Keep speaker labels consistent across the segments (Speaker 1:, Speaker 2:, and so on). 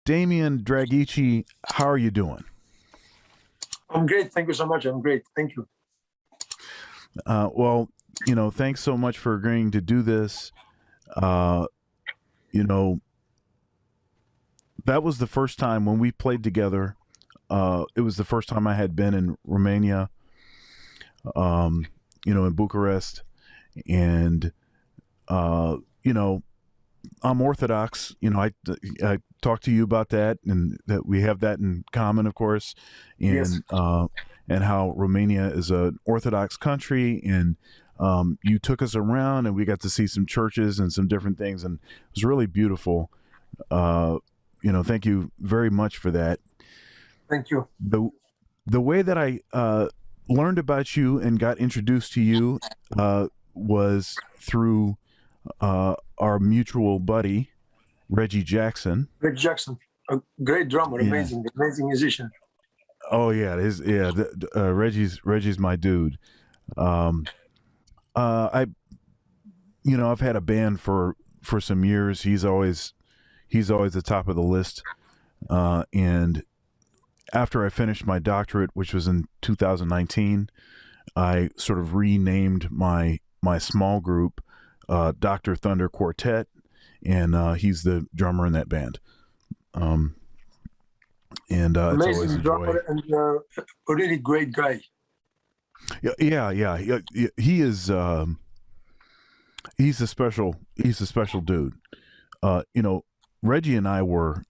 Speaker 1: Damian Dragici, how are you doing?
Speaker 2: I'm great. Thank you so much. I'm great. Thank you.
Speaker 1: Well, thanks so much for agreeing to do this. Uh, you know, that was the first time when we played together. It was the first time I had been in Romania, in Bucharest. And, you know, I'm Orthodox. I talked to you about that, and that we have that in common, of course,
Speaker 2: Yes.
Speaker 1: and how Romania is an Orthodox country, and you took us around, and we got to see some churches and some different things, and it was really beautiful. Thank you very much for that.
Speaker 2: Thank you.
Speaker 1: The way that I learned about you and got introduced to you was through our mutual buddy, Reggie Jackson.
Speaker 2: Reggie Jackson, a great drummer,
Speaker 1: Yeah.
Speaker 2: amazing musician.
Speaker 1: Oh yeah, Reggie's my dude. I've had a band for some years. He's always the top of the list. And after I finished my doctorate, which was in 2019, I sort of renamed my small group Dr. Thunder Quartet, and he's the drummer in that band. It's always a
Speaker 2: drummer
Speaker 1: joy.
Speaker 2: And a really great guy.
Speaker 1: Yeah. He is. He's a special dude. Reggie and I were,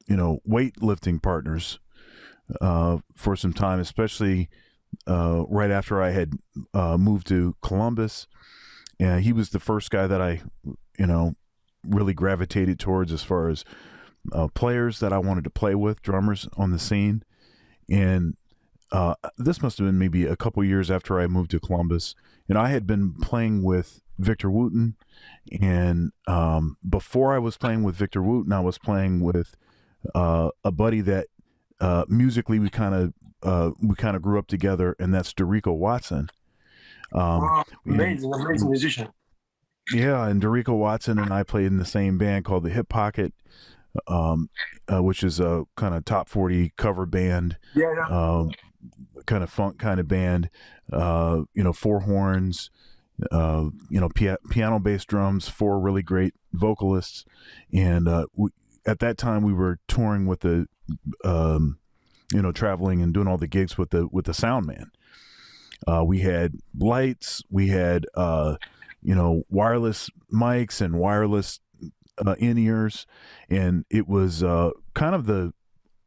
Speaker 1: weightlifting partners for some time, especially right after I had moved to Columbus. And he was the first guy that I, really gravitated towards as far as players that I wanted to play with, drummers on the scene. And this must have been maybe a couple years after I moved to Columbus. And I had been playing with Victor Wooten. And before I was playing with Victor Wooten, I was playing with a buddy that musically we kind of grew up together, and that's Dorico Watson.
Speaker 2: Amazing musician.
Speaker 1: Yeah, and Dorico Watson and I played in the same band called the Hip Pocket, which is a kind of top 40 cover band.
Speaker 2: Yeah.
Speaker 1: Kind of funk kind of band. Four horns. Piano, bass, drums, four really great vocalists, and at that time we were touring with the, traveling and doing all the gigs with the sound man. We had lights, we had wireless mics and wireless in-ears, and it was kind of the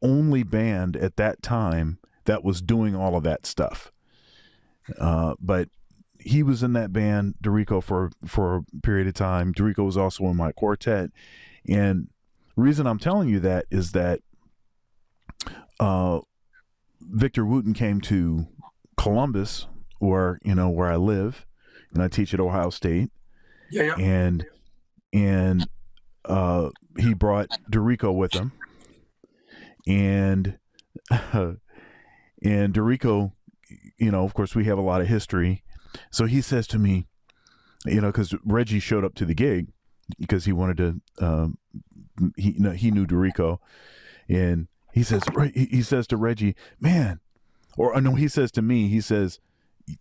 Speaker 1: only band at that time that was doing all of that stuff. But he was in that band, Dorico, for a period of time. Dorico was also in my quartet. And the reason I'm telling you that is that Victor Wooten came to Columbus, where I live, and I teach at Ohio State.
Speaker 2: Yeah.
Speaker 1: And he brought Dorico with him. And Dorico, of course, we have a lot of history. So he says to me, because Reggie showed up to the gig because he wanted to, he knew Dorico, and he says to Reggie, man, or no, he says to me, he says,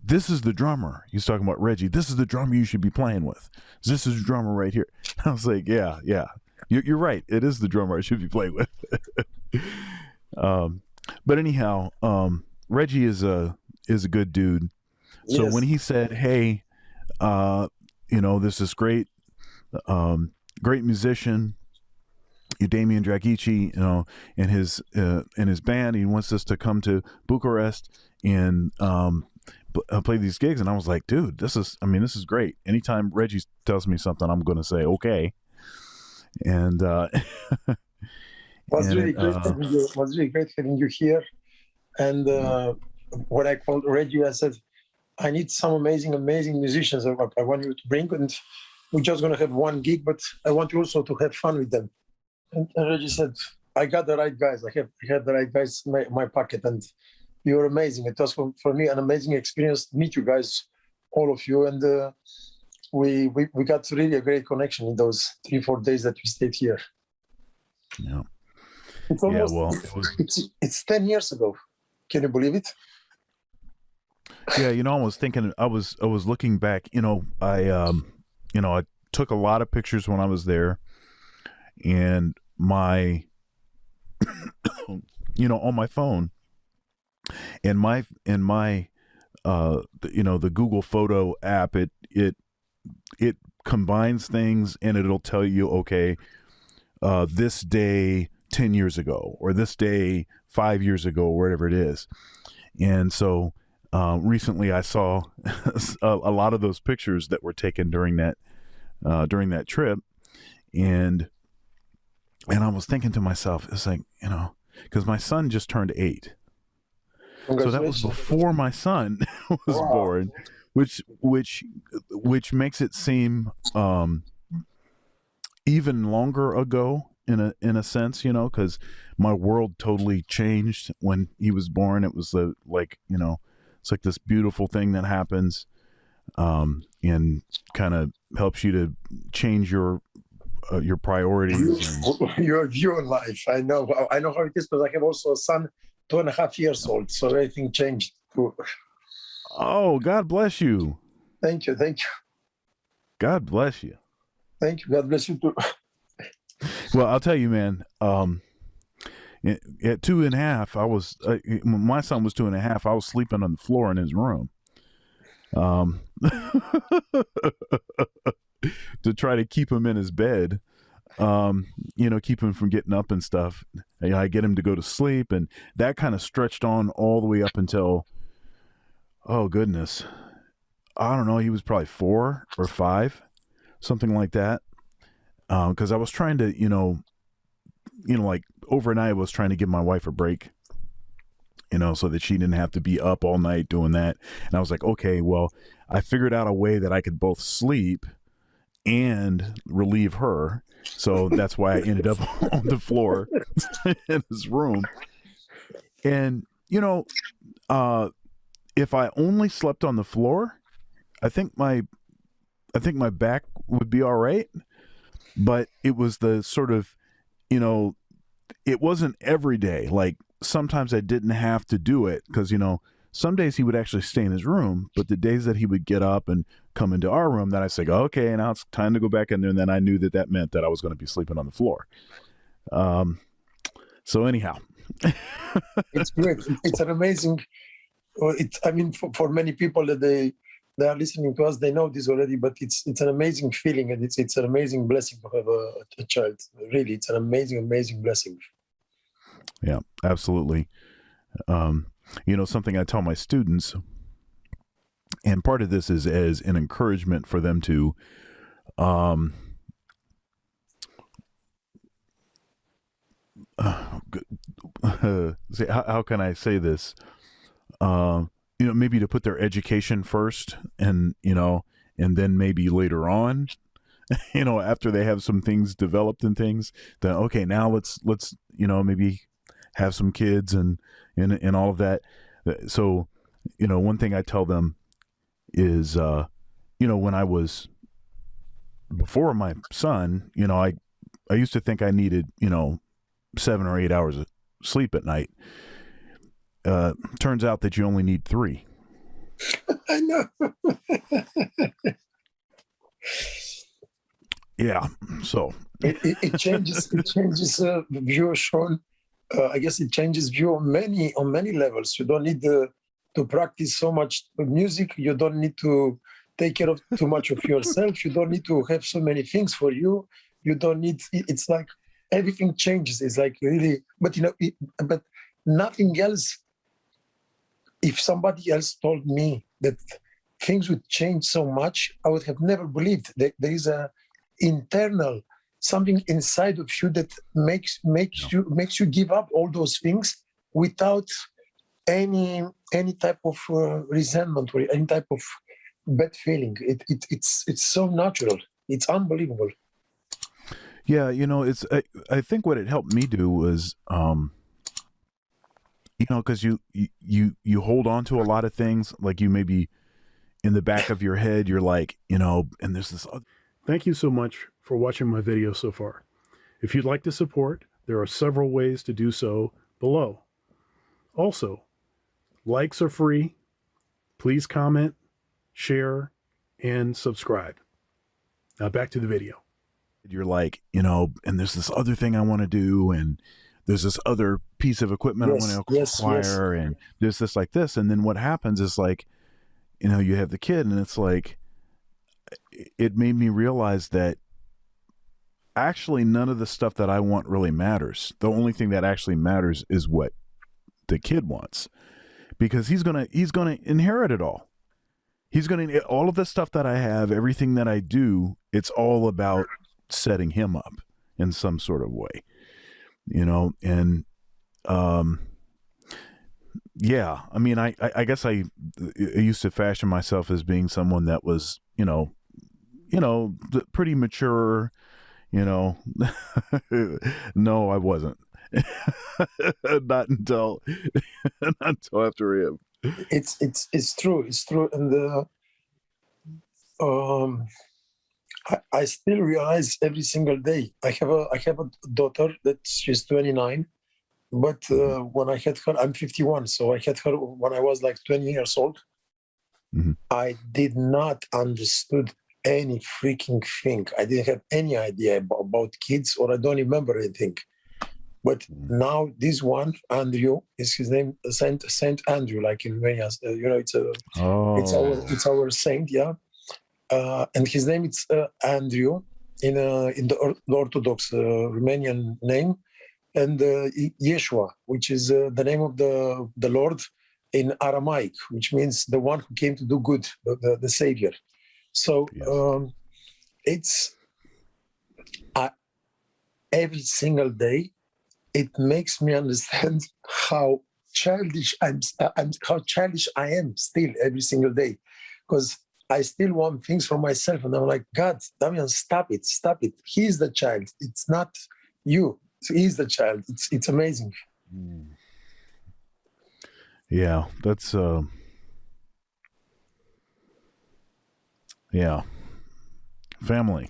Speaker 1: this is the drummer. He's talking about Reggie. This is the drummer you should be playing with. This is the drummer right here. I was like, yeah, you're right. It is the drummer I should be playing with. But anyhow, Reggie is a good dude. So
Speaker 2: Yes.
Speaker 1: when he said, "Hey, this is great, great musician, Damian Dragici, and his band, he wants us to come to Bucharest and play these gigs," and I was like, "Dude, this is great. Anytime Reggie tells me something, I'm going to say okay." And
Speaker 2: Was really great having you here. And when I called Reggie, I said, I need some amazing musicians I want you to bring, and we're just going to have one gig, but I want you also to have fun with them. And Reggie said, I got the right guys. I had the right guys in my pocket, and you're amazing. It was for me an amazing experience to meet you guys, all of you, and we got really a great connection in those 3-4 days that we stayed here.
Speaker 1: Yeah.
Speaker 2: It's
Speaker 1: Yeah.
Speaker 2: almost
Speaker 1: Well, it was.
Speaker 2: it's 10 years ago. Can you believe it?
Speaker 1: Yeah. I was thinking. I was looking back. I took a lot of pictures when I was there, and my, on my phone, and my the Google Photo app, it combines things, and it'll tell you, okay, this day 10 years ago, or this day 5 years ago, or whatever it is. And so recently I saw a lot of those pictures that were taken during that trip. And I was thinking to myself, it's like, because my son just turned 8. So that was
Speaker 2: Congratulations.
Speaker 1: before my son was
Speaker 2: Wow.
Speaker 1: born, which makes it seem even longer ago in a sense, because my world totally changed when he was born. It was it's like this beautiful thing that happens, and kind of helps you to change your priorities. And
Speaker 2: Your view on life. I know how it is, but I have also a son, 2.5 years old. So everything changed.
Speaker 1: oh, God bless you.
Speaker 2: Thank you, thank you,
Speaker 1: God bless you.
Speaker 2: thank you. God bless you too.
Speaker 1: Well, I'll tell you, man. At 2.5, when my son was 2.5, I was sleeping on the floor in his room, um, to try to keep him in his bed, keep him from getting up and stuff. I get him to go to sleep, and that kind of stretched on all the way up until, oh goodness, I don't know, he was probably 4 or 5, something like that. Because I was trying to, like overnight, I was trying to give my wife a break, so that she didn't have to be up all night doing that. And I was like, okay, well, I figured out a way that I could both sleep and relieve her. So that's why I ended up on the floor in his room. And, if I only slept on the floor, I think my back would be all right. But it was the sort of, it wasn't every day. Like sometimes I didn't have to do it because, some days he would actually stay in his room, but the days that he would get up and come into our room, then I say, okay, now it's time to go back in there. And then I knew that meant that I was going to be sleeping on the floor. So anyhow,
Speaker 2: It's great. It's an amazing. For many people that they are listening to us, they know this already. But it's an amazing feeling, and it's an amazing blessing to have a child. Really, it's an amazing blessing.
Speaker 1: yeah, absolutely. Something I tell my students, and part of this is as an encouragement for them to, um, how can I say this? Maybe to put their education first, and then maybe later on, after they have some things developed and things, then okay, now let's maybe have some kids and all of that. So, one thing I tell them is, when I was before my son, I used to think I needed, 7 or 8 hours of sleep at night. Turns out that you only need 3.
Speaker 2: I know.
Speaker 1: Yeah. So
Speaker 2: It changes. It changes view, Sean. I guess it changes view on many levels. You don't need to practice so much music. You don't need to take care of too much of yourself. You don't need to have so many things for you. You don't need. It's like everything changes. It's like really, but but nothing else. If somebody else told me that things would change so much, I would have never believed. There is a internal something inside of you that makes you give up all those things without any type of resentment or any type of bad feeling. It's so natural. It's unbelievable.
Speaker 1: yeah, I think what it helped me do was, because you hold on to a lot of things, like you maybe in the back of your head, you're like, and there's this. Thank you so much for watching my video so far. If you'd like to support,
Speaker 3: There are several ways to do so below. Also, likes are free. Please comment, share, and subscribe. Now back to the video.
Speaker 1: You're like, and there's this other thing I want to do, and there's this other piece of equipment I want to acquire, and there's this like this. And then what happens is like, you have the kid, and it's like, it made me realize that actually none of the stuff that I want really matters. The only thing that actually matters is what the kid wants, because he's gonna inherit it all. He's gonna, all of the stuff that I have, everything that I do, it's all about setting him up in some sort of way, and yeah, I mean, I guess I used to fashion myself as being someone that was, pretty mature, no, I wasn't. not until after him.
Speaker 2: It's true, and I still realize every single day. I have a daughter that she's 29, but when I had her, I'm 51, so I had her when I was like 20 years old.
Speaker 1: Mm-hmm.
Speaker 2: I did not understood any freaking thing. I didn't have any idea about kids, or I don't remember anything. But now this one, Andrew, is his name, Saint Andrew, like in Romania. It's our saint, yeah. And his name is Andrew in the Orthodox Romanian name, and Yeshua, which is the name of the Lord in Aramaic, which means the one who came to do good, the Savior. So yes. It's every single day. It makes me understand how childish I am still every single day, because I still want things for myself, and I'm like, God, Damian, stop it. He's the child. It's not you. He's the child. It's amazing.
Speaker 1: Yeah, that's yeah, family.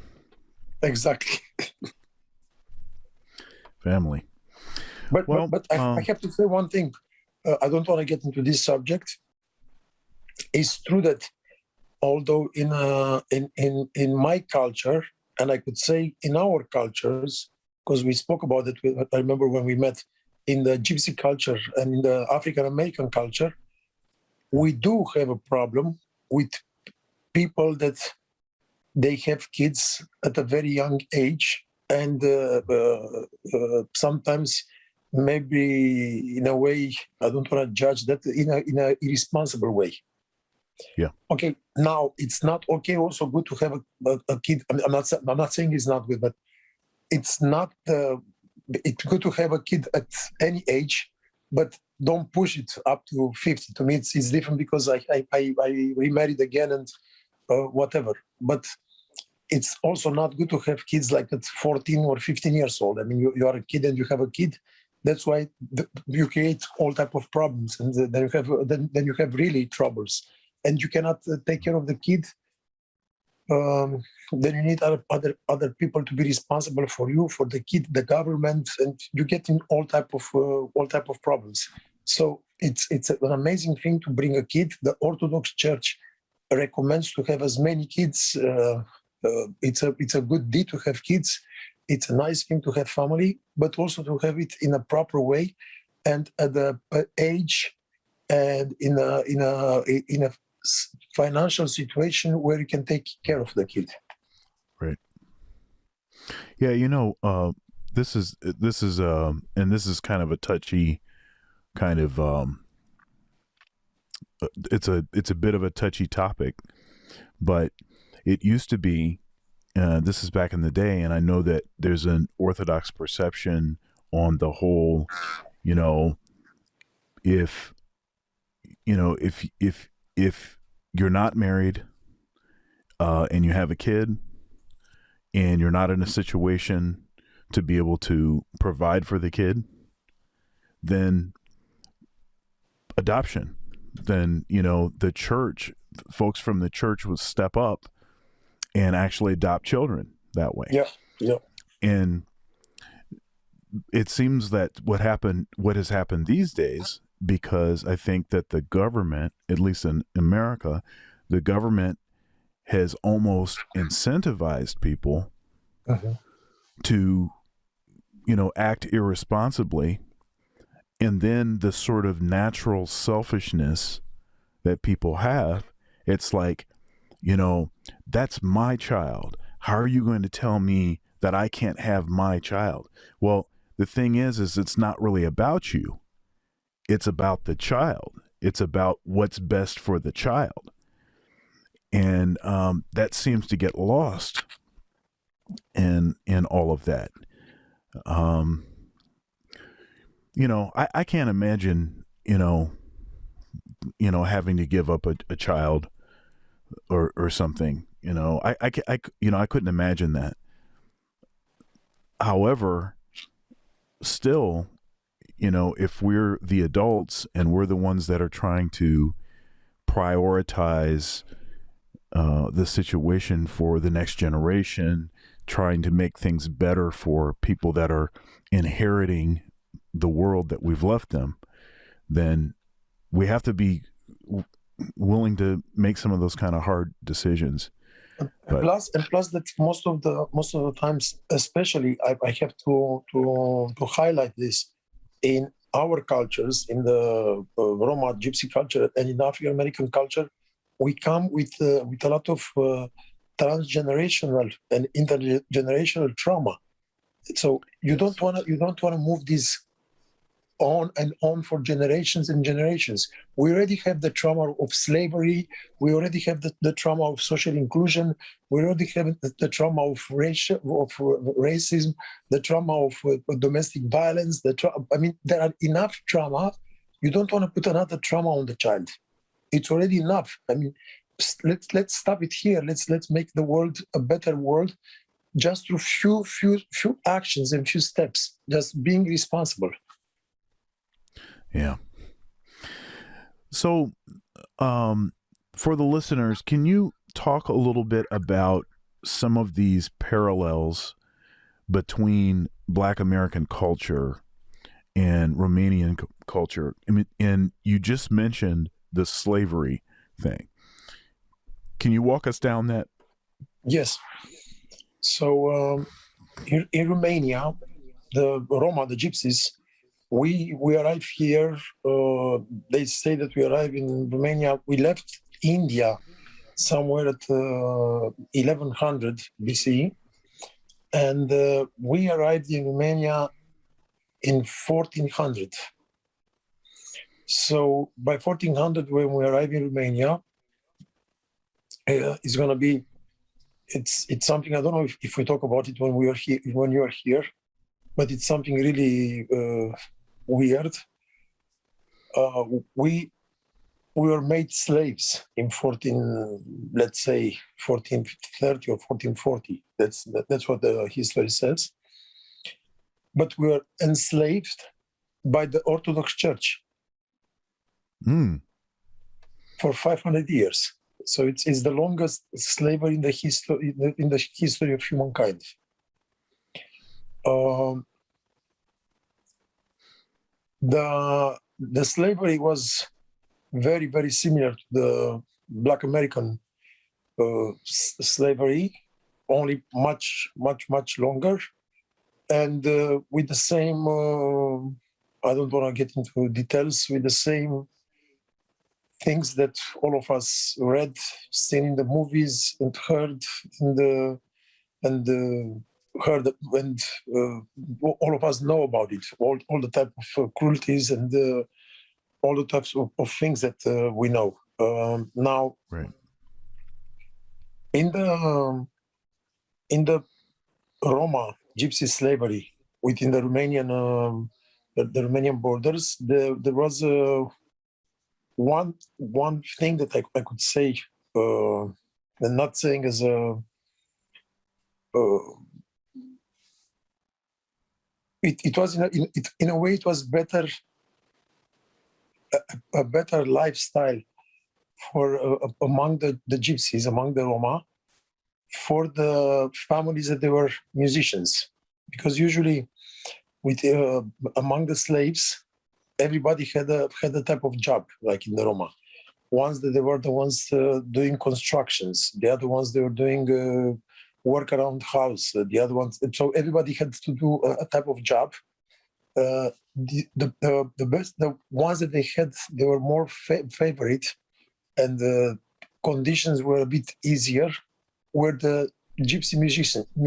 Speaker 2: Exactly.
Speaker 1: Family.
Speaker 2: But I have to say one thing. I don't want to get into this subject. It's true that although in my culture, and I could say in our cultures, because we spoke about it, I remember when we met in the Gypsy culture and in the African American culture, we do have a problem with people that they have kids at a very young age, and sometimes maybe in a way, I don't want to judge that, in a irresponsible way.
Speaker 1: Yeah.
Speaker 2: Okay. Now it's not okay. Also good to have a kid. I'm not saying it's not good, but it's not. It's good to have a kid at any age, but don't push it up to 50. To me, it's different, because I remarried again and whatever. But it's also not good to have kids like at 14 or 15 years old. I mean, you are a kid and you have a kid. That's why you create all type of problems, and then you have really troubles. And you cannot take care of the kid. Then you need other people to be responsible for you, for the kid, the government, and you get in all type of problems. So it's an amazing thing to bring a kid. The Orthodox Church recommends to have as many kids. It's a good deed to have kids. It's a nice thing to have family, but also to have it in a proper way, and at the age, and in a financial situation where you can take care of the kid.
Speaker 1: Right. Yeah, this is and this is kind of a touchy kind of it's a bit of a touchy topic, but it used to be, this is back in the day, and I know that there's an Orthodox perception on the whole, if you're not married and you have a kid and you're not in a situation to be able to provide for the kid, then adoption. Then, the church, folks from the church would step up and actually adopt children that way.
Speaker 2: Yeah.
Speaker 1: And it seems that what has happened these days, because I think that the government, at least in America, the government has almost incentivized people to, act irresponsibly. And then the sort of natural selfishness that people have, it's like, that's my child. How are you going to tell me that I can't have my child? Well, the thing is it's not really about you. It's about the child. It's about what's best for the child. And that seems to get lost in all of that. I can't imagine, having to give up a child or something. I couldn't imagine that. However, still, if we're the adults and we're the ones that are trying to prioritize the situation for the next generation, trying to make things better for people that are inheriting the world that we've left them, then we have to be willing to make some of those kind of hard decisions.
Speaker 2: But plus that most of the times, especially I have to highlight this in our cultures, in the Roma Gypsy culture and in African American culture, we come with a lot of transgenerational and intergenerational trauma. So you don't want to move this on and on for generations and generations. We already have the trauma of slavery. We already have the trauma of social inclusion. We already have the trauma of racism, the trauma of domestic violence. There are enough trauma. You don't want to put another trauma on the child. It's already enough. Let's stop it here. Let's make the world a better world, just through few actions and few steps. Just being responsible.
Speaker 1: Yeah. So, for the listeners, can you talk a little bit about some of these parallels between Black American culture and Romanian culture? And you just mentioned the slavery thing. Can you walk us down that?
Speaker 2: Yes. So, in Romania, the Roma, the Gypsies, we arrived here. They say that we arrived in Romania. We left India somewhere at 1100 BC, and we arrived in Romania in 1400. So by 1400, when we arrive in Romania, it's going to be. It's something, I don't know if we talk about it when we are here, when you are here, but it's something really weird. We were made slaves in 1430 or 1440. That's what the history says. But we were enslaved by the Orthodox Church for 500 years. So it's the longest slavery in the history of humankind. The slavery was very, very similar to the Black American slavery, only much, much, much longer, and with the same. I don't want to get into details. With the same things that all of us read, seen in the movies, and heard heard, and all of us know about it. All the type of cruelties and all the types of things that we know now.
Speaker 1: Right.
Speaker 2: In the Roma Gypsy slavery within the Romanian borders, there was one thing that I could say, and not saying as a. It was in a way it was better, a better lifestyle for among the Gypsies, among the Roma, for the families that they were musicians, because usually with among the slaves, everybody had a type of job, like in the Roma. Ones that they were the ones doing constructions, the other ones they were doing work around house, the other ones. So everybody had to do a type of job. The best, the ones that they had, they were more favorite, and the conditions were a bit easier, were the gypsy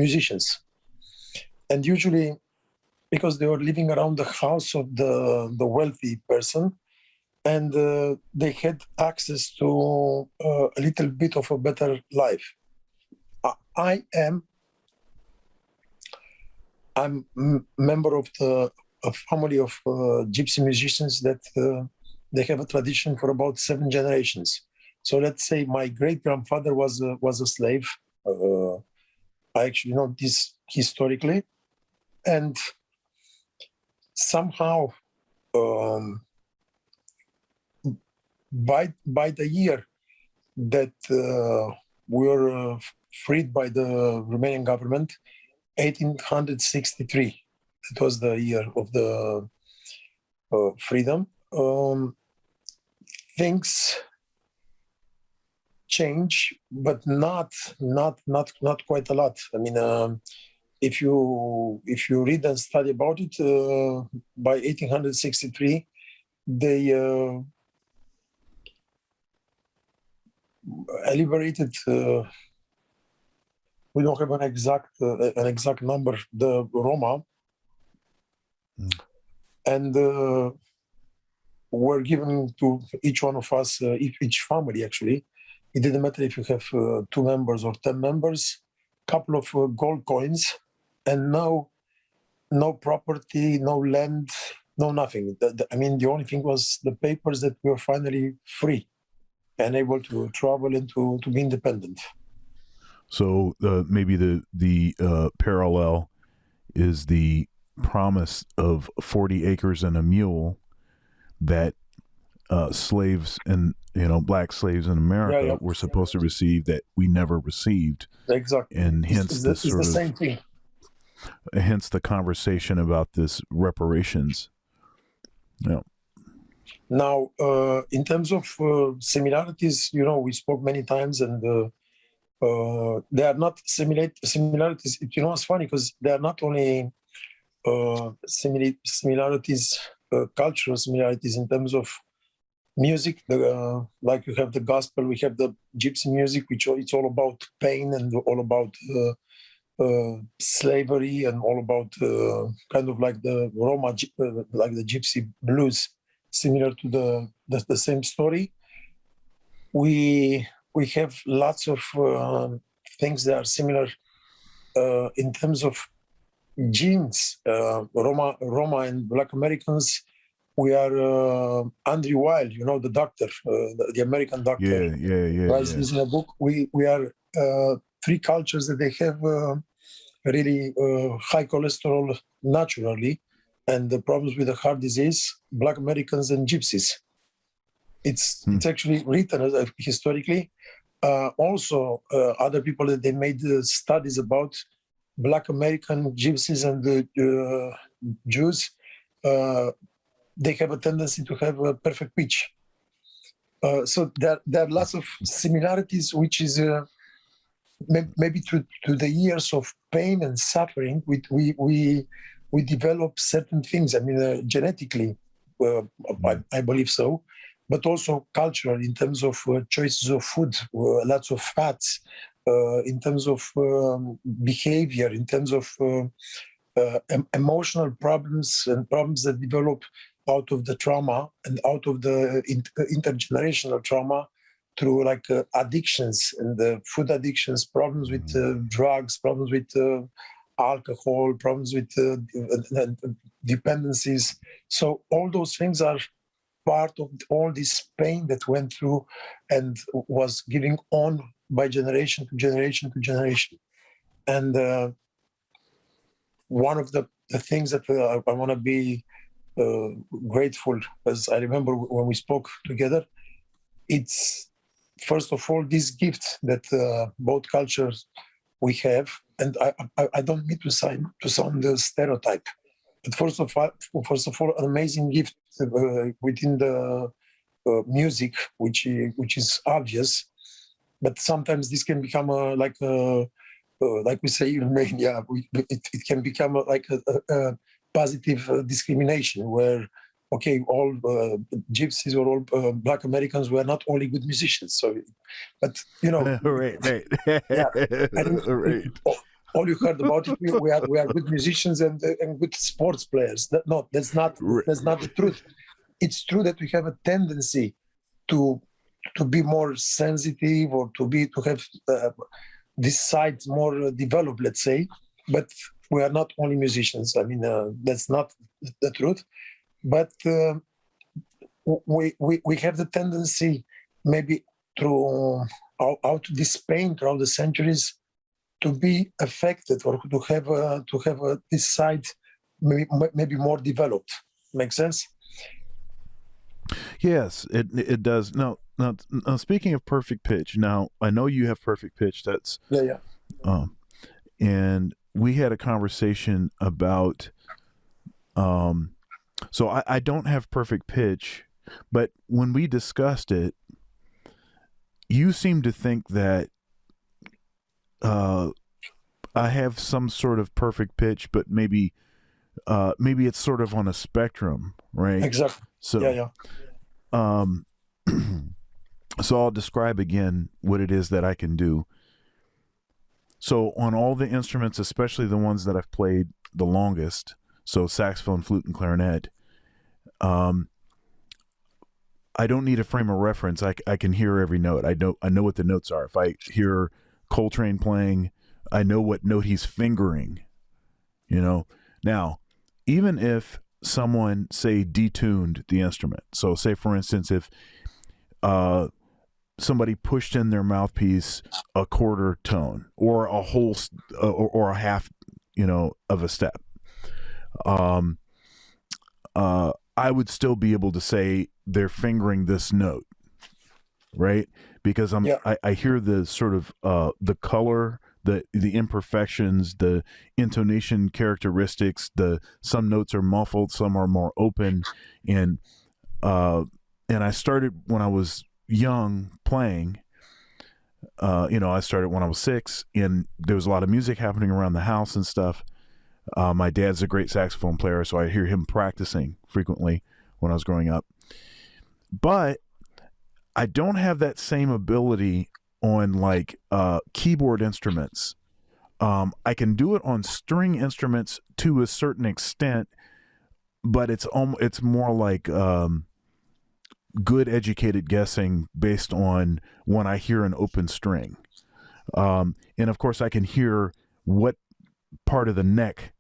Speaker 2: musicians. And usually, because they were living around the house of the wealthy person, and they had access to a little bit of a better life. I'm member of a family of gypsy musicians that they have a tradition for about 7 generations. So let's say my great grandfather was a slave. I actually know this historically, and somehow by the year that we were freed by the Romanian government, 1863. It was the year of the freedom. Things change, but not quite a lot. I mean, if you read and study about it, by 1863, they liberated. We don't have an exact number. The Roma, and were given to each one of us, each family actually. It didn't matter if you have 2 members or 10 members. Couple of gold coins, and no property, no land, no nothing. I mean, the only thing was the papers that we were finally free and able to travel and to be independent.
Speaker 1: So maybe the parallel is the promise of 40 acres and a mule that slaves and black slaves in America were supposed to receive that we never received.
Speaker 2: Exactly,
Speaker 1: and hence
Speaker 2: it's the same thing.
Speaker 1: Hence the conversation about this reparations. Yeah.
Speaker 2: Now, in terms of similarities, we spoke many times, and they are not similarities. It's funny because they are not only similarities, cultural similarities in terms of music. Like you have the gospel, we have the gypsy music, which it's all about pain and all about slavery and all about kind of like the Roma, like the gypsy blues, similar to the same story. We have lots of things that are similar in terms of genes. Roma and Black Americans, we are Andrew Weil, the doctor, the American doctor. Writes this in a book. We are 3 cultures that they have really high cholesterol naturally, and the problems with the heart disease, Black Americans and Gypsies. It's actually written historically. Also, other people that they made studies about Black American Gypsies and the Jews. They have a tendency to have a perfect pitch. So there are lots of similarities, which is maybe to the years of pain and suffering. We develop certain things. I mean, genetically, I believe so, but also culturally in terms of choices of food, lots of fats, in terms of behavior, in terms of emotional problems and problems that develop out of the trauma and out of the intergenerational trauma through like addictions and food addictions, problems with drugs, problems with alcohol, problems with dependencies. So all those things are part of all this pain that went through and was giving on by generation to generation to generation. And one of the things that I want to be grateful, as I remember when we spoke together, it's first of all this gift that both cultures we have, and I don't mean to sound the stereotype, But first of all, an amazing gift within the music, which is obvious. But sometimes this can become like we say in Romania, it can become like a positive discrimination where, okay, all gypsies or all Black Americans were not only good musicians. So, but
Speaker 1: right.
Speaker 2: yeah, I think
Speaker 1: Right.
Speaker 2: all you heard about it, we are good musicians and good sports players. No, that's not the truth. It's true that we have a tendency to be more sensitive or to have this side more developed, let's say. But we are not only musicians. I mean, that's not the truth. But we have the tendency, maybe through out this pain throughout the centuries, to be affected or to have this side maybe more developed. Make sense?
Speaker 1: Yes, it does. Now, speaking of perfect pitch, now I know you have perfect pitch. That's
Speaker 2: Yeah.
Speaker 1: And we had a conversation about. So I don't have perfect pitch, but when we discussed it, you seem to think that I have some sort of perfect pitch, but maybe it's sort of on a spectrum, right?
Speaker 2: Exactly.
Speaker 1: So
Speaker 2: Yeah.
Speaker 1: So I'll describe again what it is that I can do. So on all the instruments, especially the ones that I've played the longest, so saxophone, flute, and clarinet, I don't need a frame of reference. I can hear every note. I know what the notes are. If I hear Coltrane playing, I know what note he's fingering. Now, even if someone, say, detuned the instrument. So say, for instance, if somebody pushed in their mouthpiece a quarter tone or a whole or a half, of a step, I would still be able to say they're fingering this note, right? Because I hear the sort of the color, the imperfections, the intonation characteristics. Some notes are muffled, some are more open, and I started when I was young playing. I started when I was 6, and there was a lot of music happening around the house and stuff. My dad's a great saxophone player, so I hear him practicing frequently when I was growing up. But I don't have that same ability on like keyboard instruments. I can do it on string instruments to a certain extent, but it's more like good educated guessing based on when I hear an open string. And of course I can hear what part of the neck,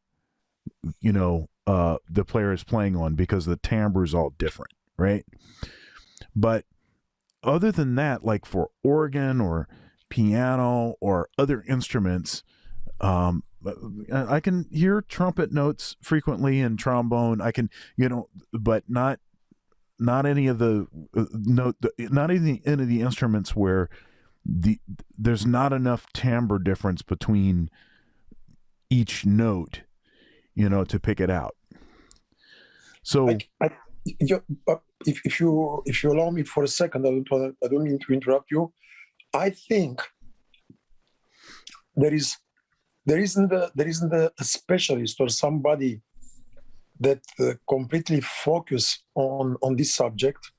Speaker 1: the player is playing on, because the timbre is all different, right? But other than that, like for organ or piano or other instruments, I can hear trumpet notes frequently and trombone. I can, but not any of the not any of the instruments where there's not enough timbre difference between each note, to pick it out. So
Speaker 2: if you allow me for a second, I don't mean to interrupt you. I think there isn't a specialist or somebody that completely focus on this subject.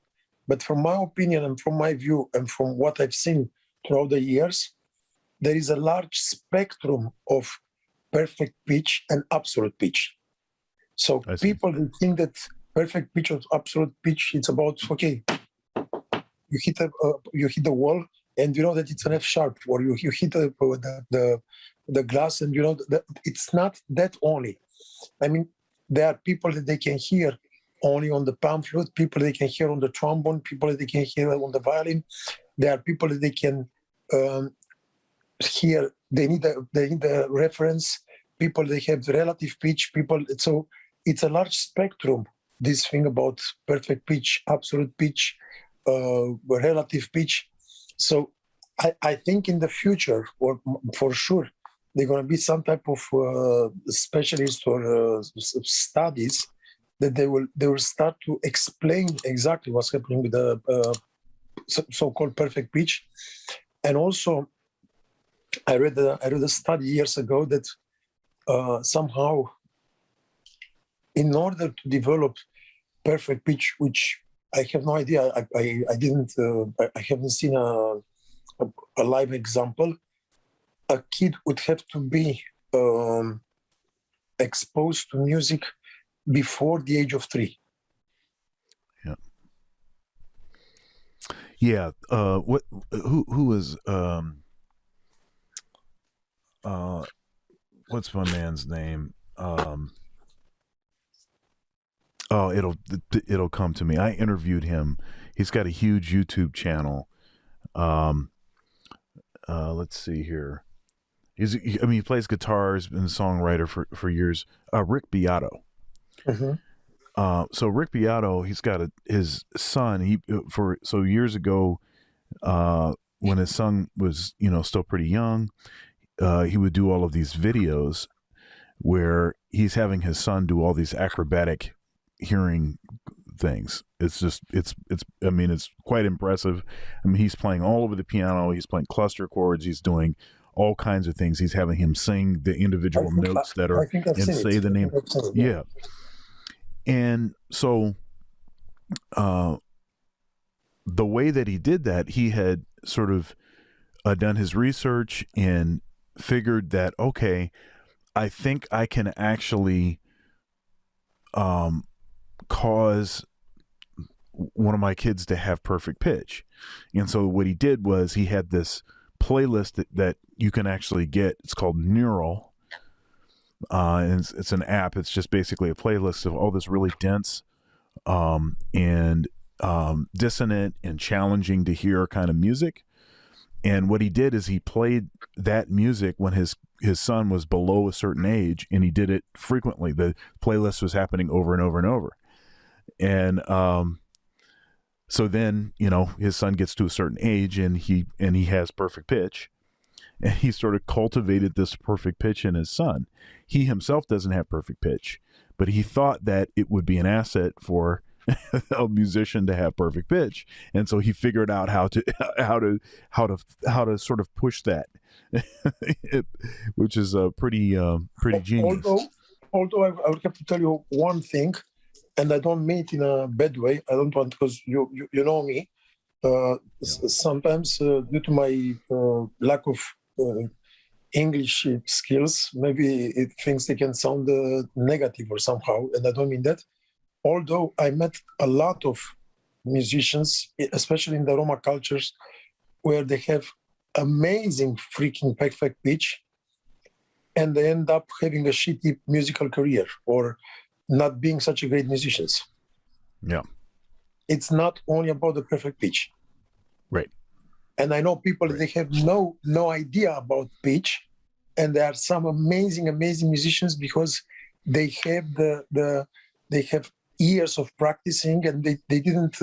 Speaker 2: But from my opinion and from my view and from what I've seen throughout the years, there is a large spectrum of perfect pitch and absolute pitch. So people who think that perfect pitch or absolute pitch, it's about, okay, you hit the wall and you know that it's an F sharp, or you hit the glass and you know that it's not that only. I mean, there are people that they can hear only on the pan flute, people they can hear on the trombone, people that they can hear on the violin. There are people that they can hear. They need a reference. People they have relative pitch. So it's a large spectrum. This thing about perfect pitch, absolute pitch, relative pitch. So I think in the future, or for sure, they're going to be some type of specialist or studies that they will start to explain exactly what's happening with the so-called perfect pitch. And also, I read a study years ago that somehow, in order to develop perfect pitch, which I have no idea, I haven't seen a live example. A kid would have to be exposed to music before the age of 3.
Speaker 1: Yeah. Yeah. Who was what's my man's name? It'll come to me. I interviewed him. He's got a huge YouTube channel. Let's see here. He plays guitars, been a songwriter for years. Rick Beato.
Speaker 2: Mm-hmm.
Speaker 1: So Rick Beato, he's got his son. Years ago, when his son was still pretty young, he would do all of these videos where he's having his son do all these acrobatic hearing things. It's quite impressive. He's playing all over the piano. He's playing cluster chords. He's doing all kinds of things. He's having him sing the individual notes that are and say the name. Yeah. And so the way that he did that, he had sort of done his research and figured that, okay, I think I can actually cause one of my kids to have perfect pitch. And so what he did was he had this playlist that you can actually get. It's called Neural. And it's an app. It's just basically a playlist of all this really dense and dissonant and challenging to hear kind of music. And what he did is he played that music when his son was below a certain age, and he did it frequently. The playlist was happening over and over and over. And so then, his son gets to a certain age and he has perfect pitch, and he sort of cultivated this perfect pitch in his son. He himself doesn't have perfect pitch, but he thought that it would be an asset for a musician to have perfect pitch, and so he figured out how to sort of push that, which is pretty genius.
Speaker 2: Although I would have to tell you one thing, and I don't mean it in a bad way. I don't want, because you know me. Sometimes due to my lack of English skills, maybe things they can sound negative or somehow, and I don't mean that. Although I met a lot of musicians, especially in the Roma cultures, where they have amazing freaking perfect pitch, and they end up having a shitty musical career or not being such a great musicians.
Speaker 1: Yeah.
Speaker 2: It's not only about the perfect pitch.
Speaker 1: Right.
Speaker 2: And I know people
Speaker 1: Right.
Speaker 2: They have no idea about pitch, and there are some amazing musicians because they have they have years of practicing, and they didn't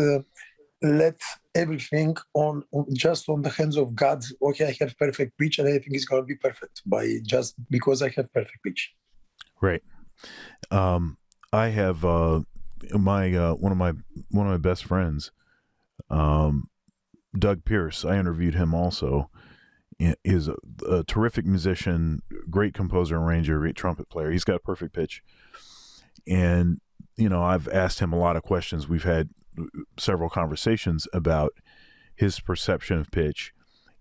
Speaker 2: let everything on just on the hands of God. Okay, I have perfect pitch, and everything is going to be perfect just because I have perfect pitch.
Speaker 1: Right. I have one of my best friends, Doug Pierce. I interviewed him also. Is a terrific musician, great composer, arranger, great trumpet player. He's got perfect pitch, and I've asked him a lot of questions. We've had several conversations about his perception of pitch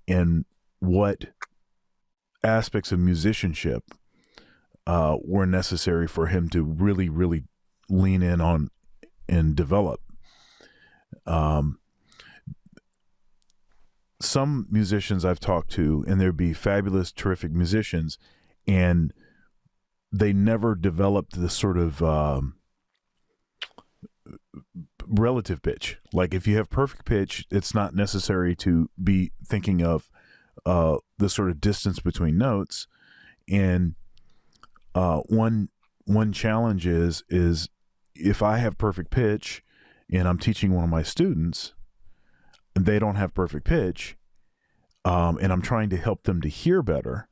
Speaker 1: and what aspects of musicianship were necessary for him to really, really lean in on and develop. Some musicians I've talked to, and there'd be fabulous, terrific musicians, and they never developed this sort of relative pitch. Like if you have perfect pitch, it's not necessary to be thinking of the sort of distance between notes. And one challenge is if I have perfect pitch and I'm teaching one of my students and they don't have perfect pitch, and I'm trying to help them to hear better,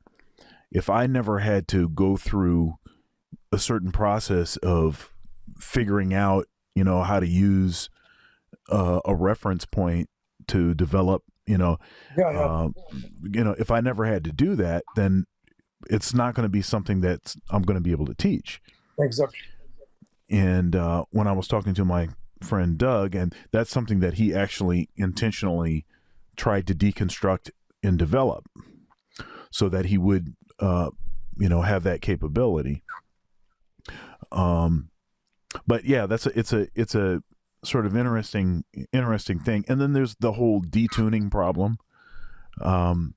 Speaker 1: if I never had to go through a certain process of figuring out, how to use a reference point to develop,
Speaker 2: Yeah.
Speaker 1: if I never had to do that, then it's not going to be something that I'm going to be able to teach.
Speaker 2: Exactly.
Speaker 1: And when I was talking to my friend Doug, and that's something that he actually intentionally tried to deconstruct and develop so that he would, have that capability. But yeah, it's a sort of interesting thing. And then there's the whole detuning problem. So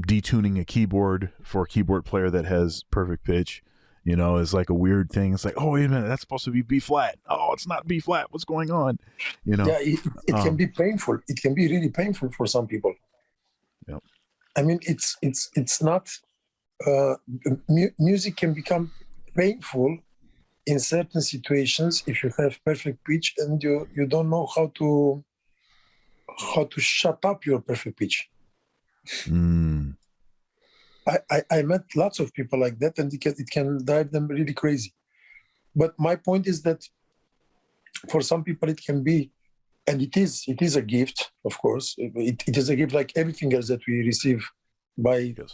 Speaker 1: detuning a keyboard for a keyboard player that has perfect pitch, is like a weird thing. It's like, oh, wait a minute, that's supposed to be B flat. Oh, it's not B flat. What's going on?
Speaker 2: Yeah, it can be painful. It can be really painful for some people.
Speaker 1: Yep.
Speaker 2: I mean, it's not. Music can become painful in certain situations if you have perfect pitch and you don't know how to shut up your perfect pitch. I met lots of people like that, and it can drive them really crazy. But my point is that for some people it can be, and it is a gift, of course. It is a gift like everything else that we receive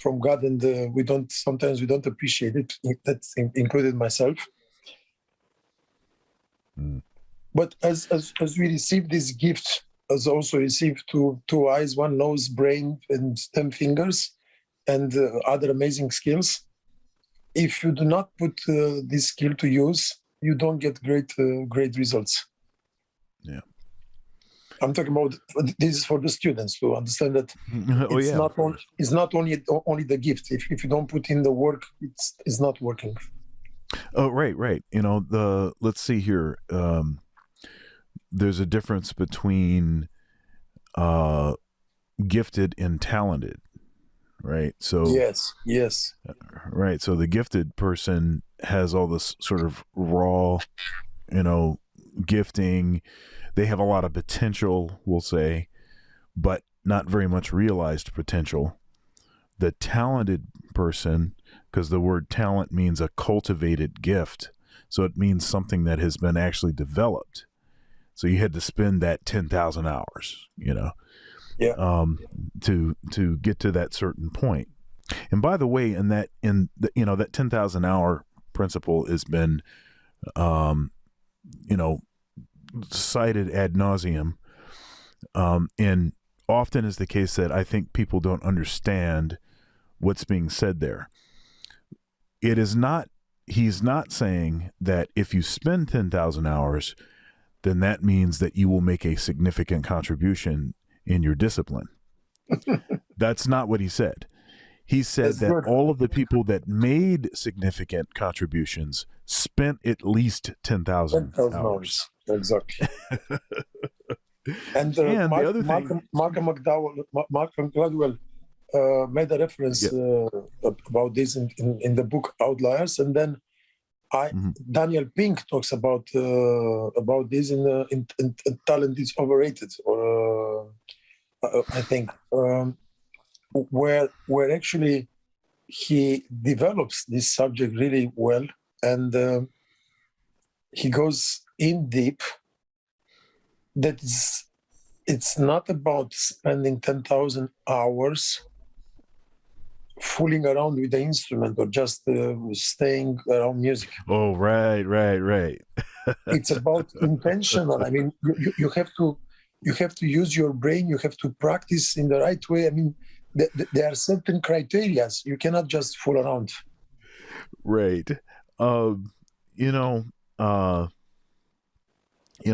Speaker 2: from God, and we don't appreciate it. That's included myself. But as we receive this gift, as also receive two eyes, one nose, brain, and 10 fingers, and other amazing skills, if you do not put this skill to use, you don't get great results.
Speaker 1: Yeah.
Speaker 2: I'm talking about, this is for the students to understand that it's not only the gift. If you don't put in the work, it's not working.
Speaker 1: Oh, right. Let's see here. There's a difference between gifted and talented, right? So
Speaker 2: yes.
Speaker 1: Right. So the gifted person has all this sort of raw, gifting. They have a lot of potential, we'll say, but not very much realized potential. The talented person, because the word talent means a cultivated gift, so it means something that has been actually developed. So you had to spend that 10,000 hours, to get to that certain point. And by the way, that 10,000 hour principle has been, cited ad nauseum, and often is the case that I think people don't understand what's being said there. It is not. He's not saying that if you spend 10,000 hours, then that means that you will make a significant contribution in your discipline. That's not what he said. He said that all of the people that made significant contributions spent at least 10,000 hours.
Speaker 2: Exactly. And Malcolm Gladwell made a reference about this in the book Outliers, and then Daniel Pink talks about this in Talent is Overrated, or I think where actually he develops this subject really well, and he goes in deep. That it's not about spending 10,000 hours fooling around with the instrument or just staying around music.
Speaker 1: Oh, right.
Speaker 2: It's about intentional. I mean, you have to use your brain. You have to practice in the right way. I mean, there are certain criteria. You cannot just fool around.
Speaker 1: Right.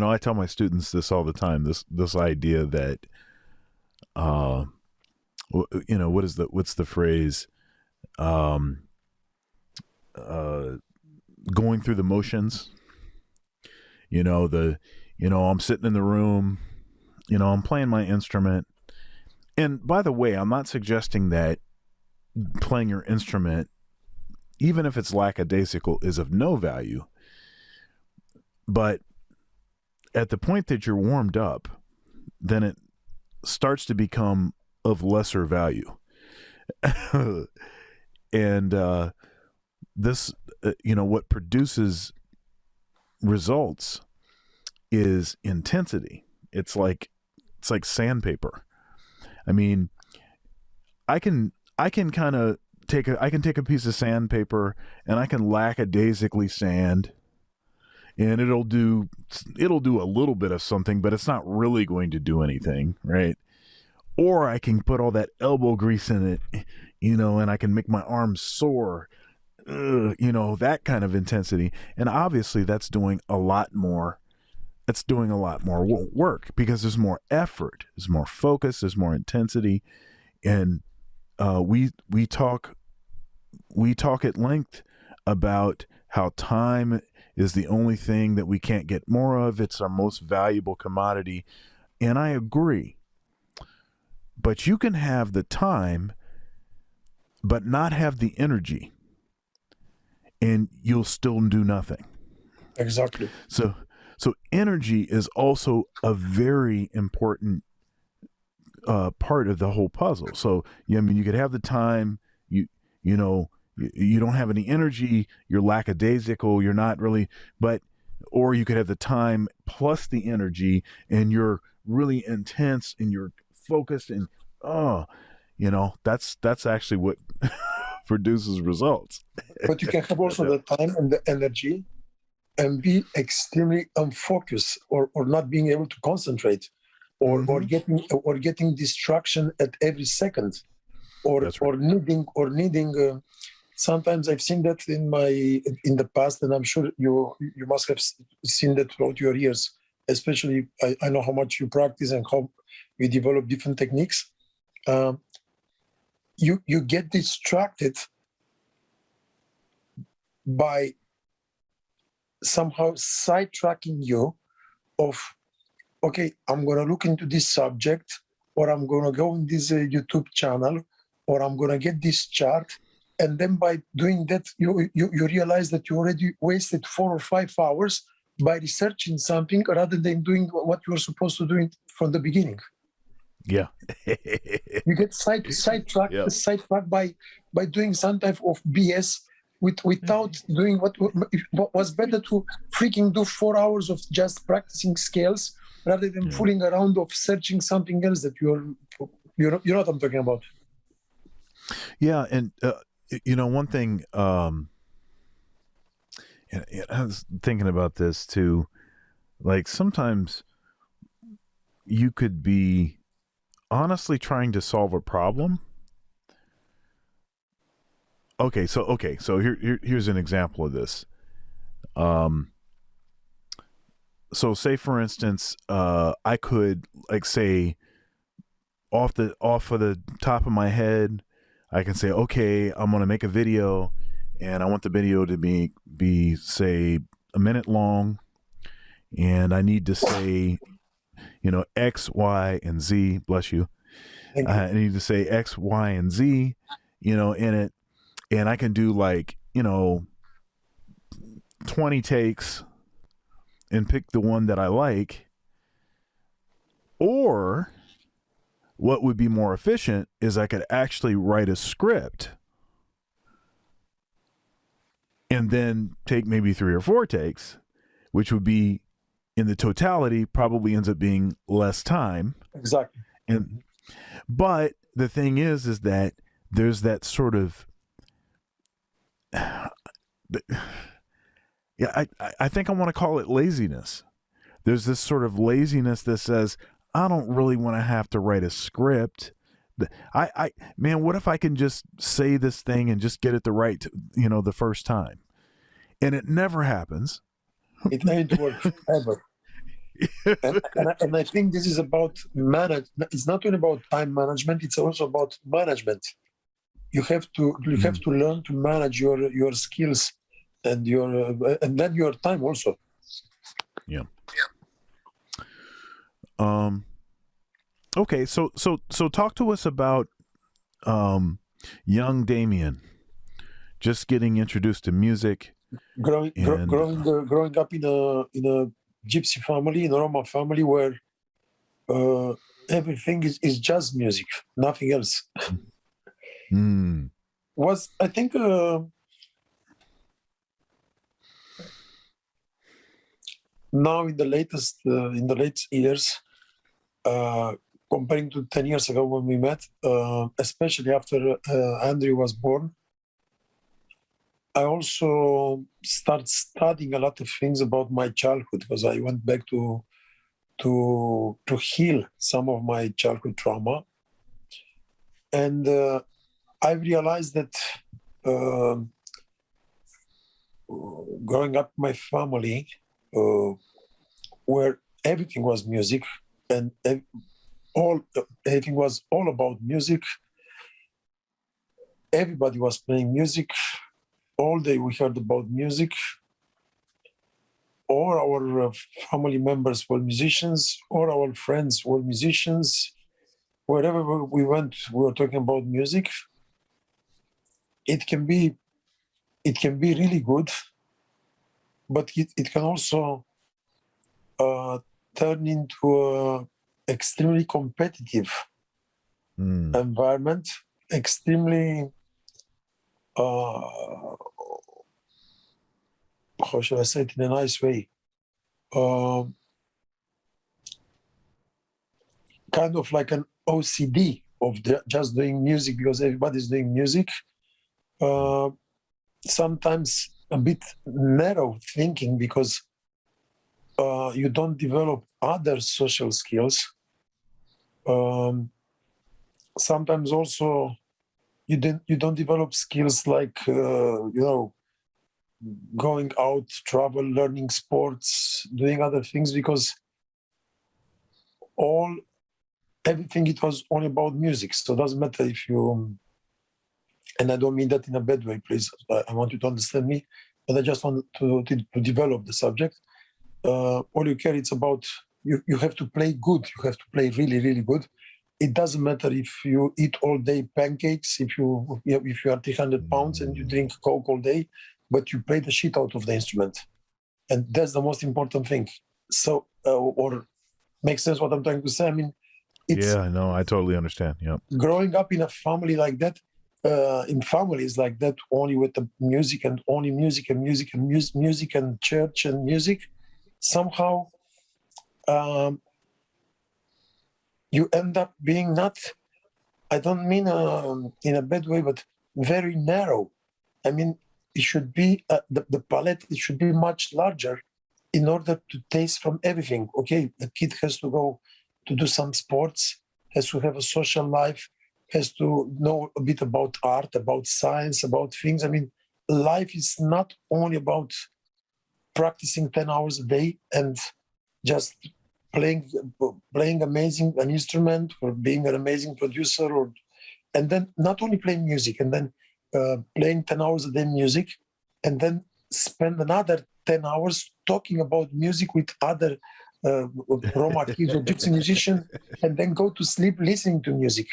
Speaker 1: I tell my students this all the time. This idea that, what's the phrase? Going through the motions. I'm sitting in the room. I'm playing my instrument. And by the way, I'm not suggesting that playing your instrument, even if it's lackadaisical, is of no value. But at the point that you're warmed up, then it starts to become of lesser value. And this, what produces results is intensity. It's like sandpaper. I mean, I can kind of take a piece of sandpaper and I can lackadaisically sand, and it'll do a little bit of something, but it's not really going to do anything, right? Or I can put all that elbow grease in it, and I can make my arms sore, that kind of intensity. And obviously that's doing a lot more. That's doing a lot more work because there's more effort, there's more focus, there's more intensity. And we talk at length about how time is the only thing that we can't get more of. It's our most valuable commodity. And I agree. But you can have the time, but not have the energy, and you'll still do nothing.
Speaker 2: Exactly.
Speaker 1: So energy is also a very important part of the whole puzzle. So, I mean, you could have the time, you don't have any energy, you're lackadaisical, you're not really, or you could have the time plus the energy and you're really intense and you're focused, and that's actually what produces results.
Speaker 2: But you can have also the time and the energy and be extremely unfocused or not being able to concentrate or getting distraction at every second or needing sometimes I've seen that in the past, and I'm sure you must have seen that throughout your years, especially I know how much you practice and how you develop different techniques. You get distracted by somehow sidetracking you of, okay, I'm going to look into this subject, or I'm going to go in this YouTube channel, or I'm going to get this chart. And then by doing that, you realize that you already wasted 4 or 5 hours by researching something rather than doing what you were supposed to do from the beginning.
Speaker 1: Yeah.
Speaker 2: You get sidetracked by doing some type of BS without doing what was better to freaking do 4 hours of just practicing scales rather than fooling around of searching something else that you know what I'm talking about.
Speaker 1: Yeah, and one thing, and I was thinking about this too, like sometimes you could be honestly trying to solve a problem. Okay, so here's an example of this. So say for instance, I could say off of the top of my head, I can say, okay, I'm going to make a video and I want the video to be say a minute long, and I need to say, X, Y, and Z, bless you. I need to say X, Y, and Z, in it. And I can do 20 takes and pick the one that I like. Or what would be more efficient is I could actually write a script and then take maybe 3 or 4 takes, which would be in the totality probably ends up being less time.
Speaker 2: Exactly.
Speaker 1: But the thing is that there's that sort of, I think I want to call it laziness. There's this sort of laziness that says, I don't really want to have to write a script. Man, what if I can just say this thing and just get it the first time? And it never happens.
Speaker 2: It ain't work ever. and I think this is about it's not only about time management, it's also about management. You have to learn to manage your skills and then your time also.
Speaker 1: Yeah. Okay, so talk to us about young Damien just getting introduced to music,
Speaker 2: growing up in a Gypsy family, in a Roma family, where everything is just music, nothing else.
Speaker 1: Mm.
Speaker 2: Was I think now in the late years, comparing to 10 years ago when we met, especially after Andrew was born, I also started studying a lot of things about my childhood because I went back to heal some of my childhood trauma, and I realized that growing up in my family, where everything was music and everything was all about music. Everybody was playing music. All day we heard about music. All our family members were musicians. All our friends were musicians. Wherever we went, we were talking about music. It can be really good, but it can also turn into a extremely competitive environment, extremely how should I say it in a nice way? Kind of like an OCD of just doing music because everybody's doing music. Sometimes a bit narrow thinking because you don't develop other social skills. Sometimes also you don't develop skills like going out, travel, learning sports, doing other things because everything it was only about music. So it doesn't matter if you, and I don't mean that in a bad way, please. I want you to understand me, but I just want to develop the subject. All you care, it's about you have to play good. You have to play really, really good. It doesn't matter if you eat all day pancakes, if you are 300 pounds and you drink Coke all day, but you play the shit out of the instrument. And that's the most important thing. So, or makes sense what I'm trying to say? I mean,
Speaker 1: I totally understand. Yeah.
Speaker 2: Growing up in a family like that, in families like that, only with the music and only music and music and music and church and music, somehow you end up being not, I don't mean in a bad way, but very narrow. I mean, it should be, the palette, it should be much larger in order to taste from everything. Okay, the kid has to go to do some sports, has to have a social life, has to know a bit about art, about science, about things. I mean, life is not only about practicing 10 hours a day and just playing amazing an instrument or being an amazing producer, and then not only playing music and then playing 10 hours a day music and then spend another 10 hours talking about music with other Roma kids or Gypsy musicians and then go to sleep listening to music.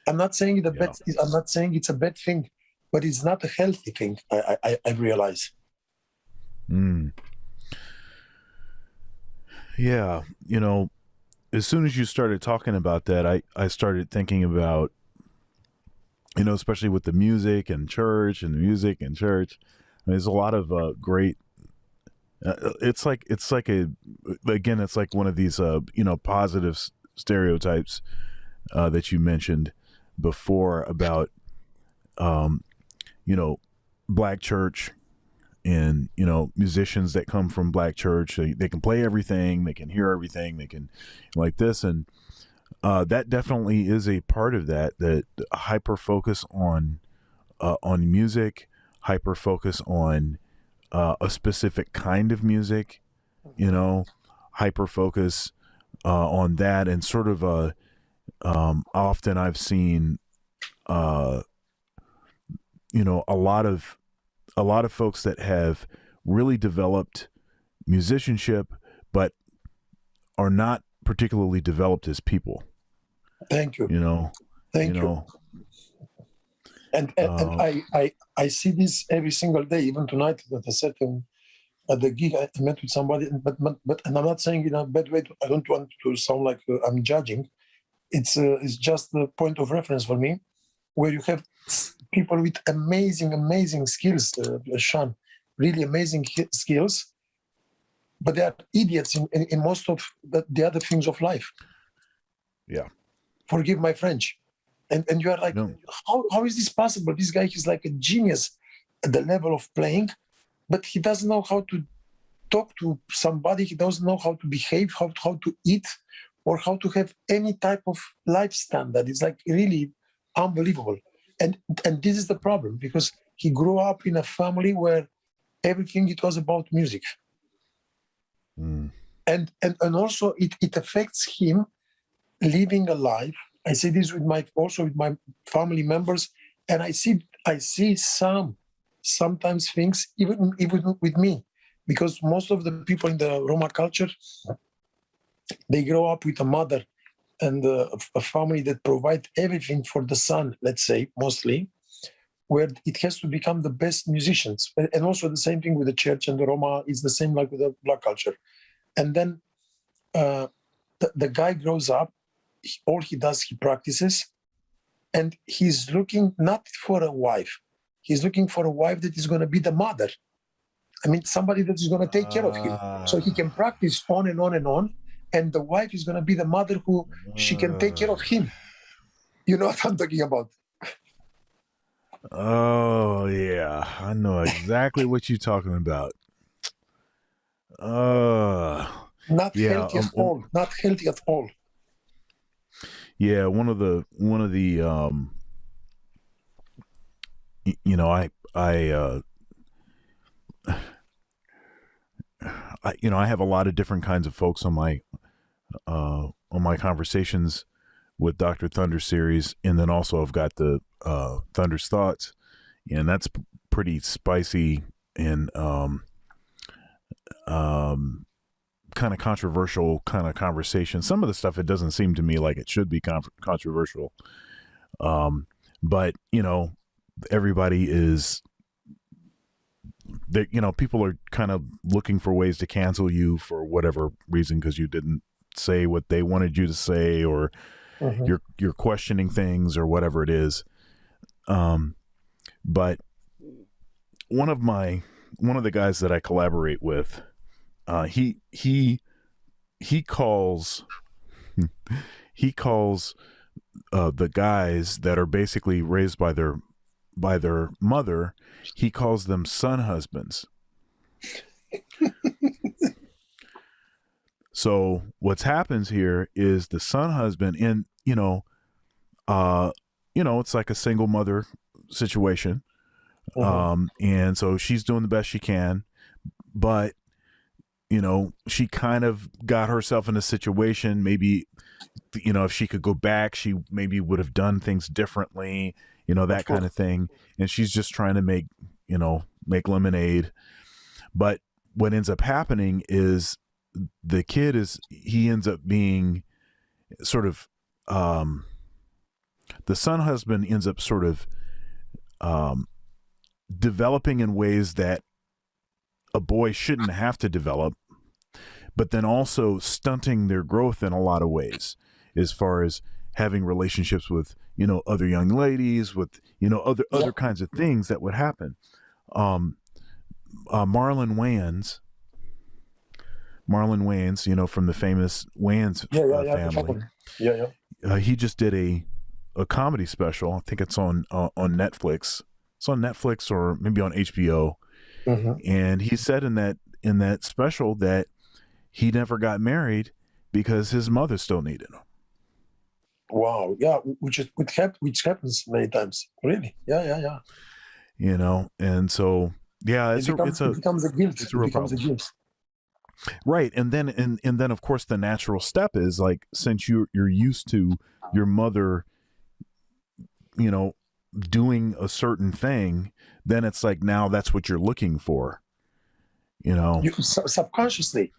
Speaker 2: I'm not saying I'm not saying it's a bad thing, but it's not a healthy thing. I realize.
Speaker 1: Yeah, as soon as you started talking about that, I started thinking about, especially with the music and church and the music and church. I mean, there's a lot of great. It's like one of these positive stereotypes that you mentioned before about black church and musicians that come from black church. They can play everything, they can hear everything, they can like this, and that definitely is a part of that hyper focus on music, hyper focus on a specific kind of music, hyper focus on that, and sort of often I've seen a lot of folks that have really developed musicianship but are not particularly developed as people.
Speaker 2: Thank you.
Speaker 1: Thank you.
Speaker 2: And I see this every single day, even tonight at the gig I met with somebody, but and I'm not saying in a bad way. I don't want to sound like I'm judging. it's just the point of reference for me, where you have people with amazing skills, Sean, really amazing skills, but they are idiots in most of the other things of life.
Speaker 1: Yeah.
Speaker 2: Forgive my French. And you are like,
Speaker 1: No.
Speaker 2: how is this possible? This guy is like a genius at the level of playing, but he doesn't know how to talk to somebody. He doesn't know how to behave, how to eat, or how to have any type of life standard. It's like really unbelievable. And this is the problem, because he grew up in a family where everything it was about music.
Speaker 1: Mm.
Speaker 2: And also it affects him living a life. I see this with my family members, and I see sometimes things even with me, because most of the people in the Roma culture, they grow up with a mother and a family that provide everything for the son, let's say, mostly, where it has to become the best musicians. And also the same thing with the church and the Roma is the same like with the Black culture. And then the guy grows up, all he does, he practices, and he's looking not for a wife. He's looking for a wife that is going to be the mother. I mean, somebody that is going to take care of him. So he can practice on and on and on. And the wife is going to be the mother who she can take care of him. You know what I'm talking about?
Speaker 1: Oh, yeah. I know exactly what you're talking about.
Speaker 2: Not
Speaker 1: Yeah,
Speaker 2: healthy at all. Not healthy at all.
Speaker 1: Yeah, one of the you know, I have a lot of different kinds of folks on my conversations with Dr. Thunder series, and then also I've got the Thunder's Thoughts, and that's pretty spicy and kind of controversial kind of conversation. Some of the stuff, it doesn't seem to me like it should be controversial, but everybody is there. People are kind of looking for ways to cancel you for whatever reason, because you didn't say what they wanted you to say, or you're questioning things or whatever it is. But one of the guys that I collaborate with, he calls the guys that are basically raised by their mother, he calls them son husbands. So what's happens here is the son husband, and it's like a single mother situation. And so she's doing the best she can, but she kind of got herself in a situation, maybe, if she could go back, she maybe would have done things differently, that kind of thing. And she's just trying to make lemonade. But what ends up happening is the kid he ends up being sort of, the son husband ends up sort of developing in ways that a boy shouldn't have to develop, but then also stunting their growth in a lot of ways, as far as having relationships with other young ladies, with other kinds of things that would happen. Marlon Wayans, from the famous Wayans family. He just did a comedy special. I think it's on Netflix. It's on Netflix or maybe on HBO. And he said in that special that he never got married because his mother still needed him.
Speaker 2: Wow. Yeah, which happens many times. Really. Yeah.
Speaker 1: And so it becomes a guilt. It's a real problem. Right. And then of course the natural step is, like, since you're used to your mother, doing a certain thing, then it's like, now that's what you're looking for,
Speaker 2: subconsciously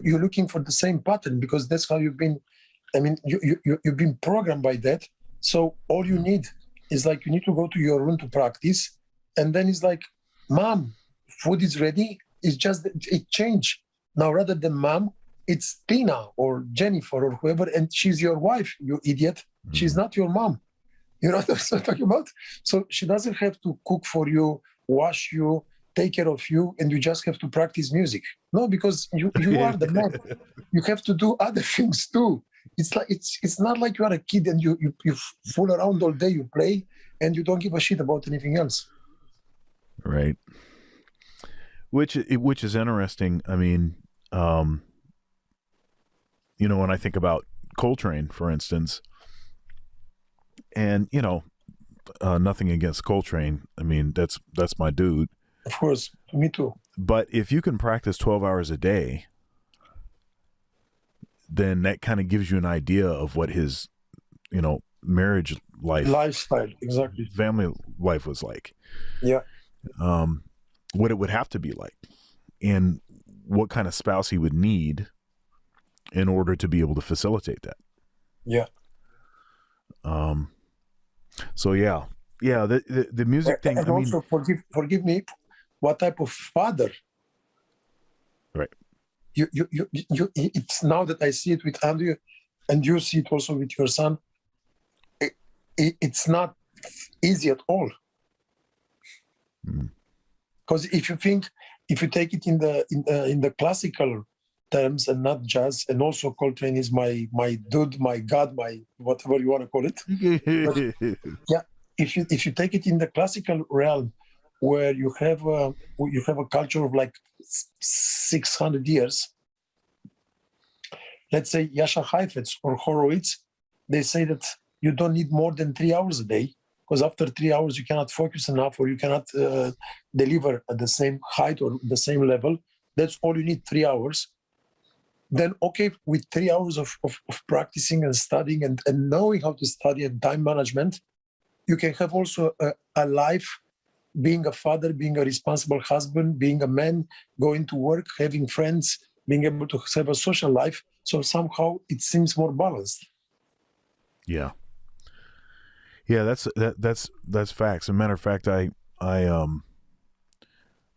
Speaker 2: you're looking for the same pattern, because that's how you've been. I mean, you've been programmed by that. So all you need is, like, you need to go to your room to practice, and then it's like, Mom, food is ready. It's just it changed now. Rather than Mom, it's Tina or Jennifer or whoever, and she's your wife, you idiot. She's not your mom. You know what I'm talking about? So she doesn't have to cook for you, wash you, take care of you, and you just have to practice music. No, because you are the man. You have to do other things too. It's like it's not like you are a kid and you fool around all day, you play, and you don't give a shit about anything else.
Speaker 1: Right. Which is interesting. I mean, when I think about Coltrane, for instance, and nothing against Coltrane. I mean, that's my dude.
Speaker 2: Of course, me too.
Speaker 1: But if you can practice 12 hours a day, then that kind of gives you an idea of what his, marriage
Speaker 2: lifestyle, exactly,
Speaker 1: family life was like.
Speaker 2: Yeah.
Speaker 1: What it would have to be like, and what kind of spouse he would need in order to be able to facilitate that.
Speaker 2: Yeah.
Speaker 1: So yeah, the music thing.
Speaker 2: And also, forgive me, what type of father?
Speaker 1: Right.
Speaker 2: You. It's now that I see it with Andrew, and you see it also with your son. It's not easy at all. Because if you take it in the classical terms and not jazz, and also Coltrane is my dude, my god, my whatever you want to call it. But, yeah, if you take it in the classical realm, where you have a culture of like 600 years, let's say Jascha Heifetz or Horowitz, they say that you don't need more than 3 hours a day, because after 3 hours you cannot focus enough, or you cannot deliver at the same height or the same level. That's all you need, 3 hours. Then, okay, with 3 hours of practicing and studying and knowing how to study and time management, you can have also a life, being a father, being a responsible husband, being a man, going to work, having friends, being able to have a social life. So somehow it seems more balanced.
Speaker 1: Yeah. Yeah, that's facts. As a matter of fact, I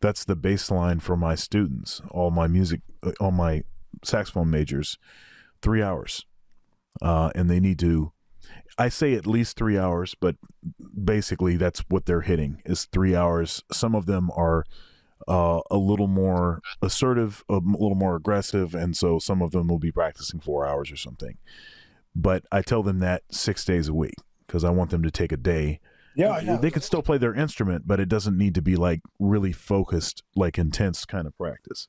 Speaker 1: that's the baseline for my students. All my saxophone majors, 3 hours, and they need to. I say at least 3 hours, but basically that's what they're hitting is 3 hours. Some of them are a little more assertive, a little more aggressive, and so some of them will be practicing 4 hours or something. But I tell them that 6 days a week, because I want them to take a day.
Speaker 2: Yeah.
Speaker 1: They could still play their instrument, but it doesn't need to be like really focused, like intense kind of practice.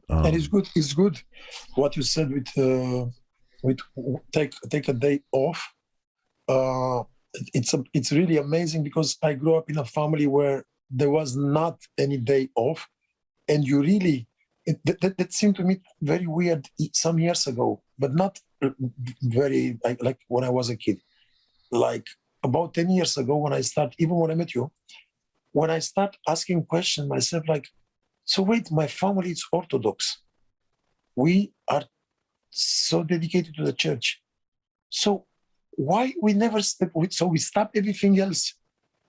Speaker 2: And it's good. It's good what you said with take a day off. It's really amazing, because I grew up in a family where there was not any day off, and you really that seemed to me very weird some years ago, but not very like when I was a kid. Like about 10 years ago, when I met you, when I start asking questions myself, like, so wait, my family is Orthodox. We are so dedicated to the church. So why we never so we stop everything else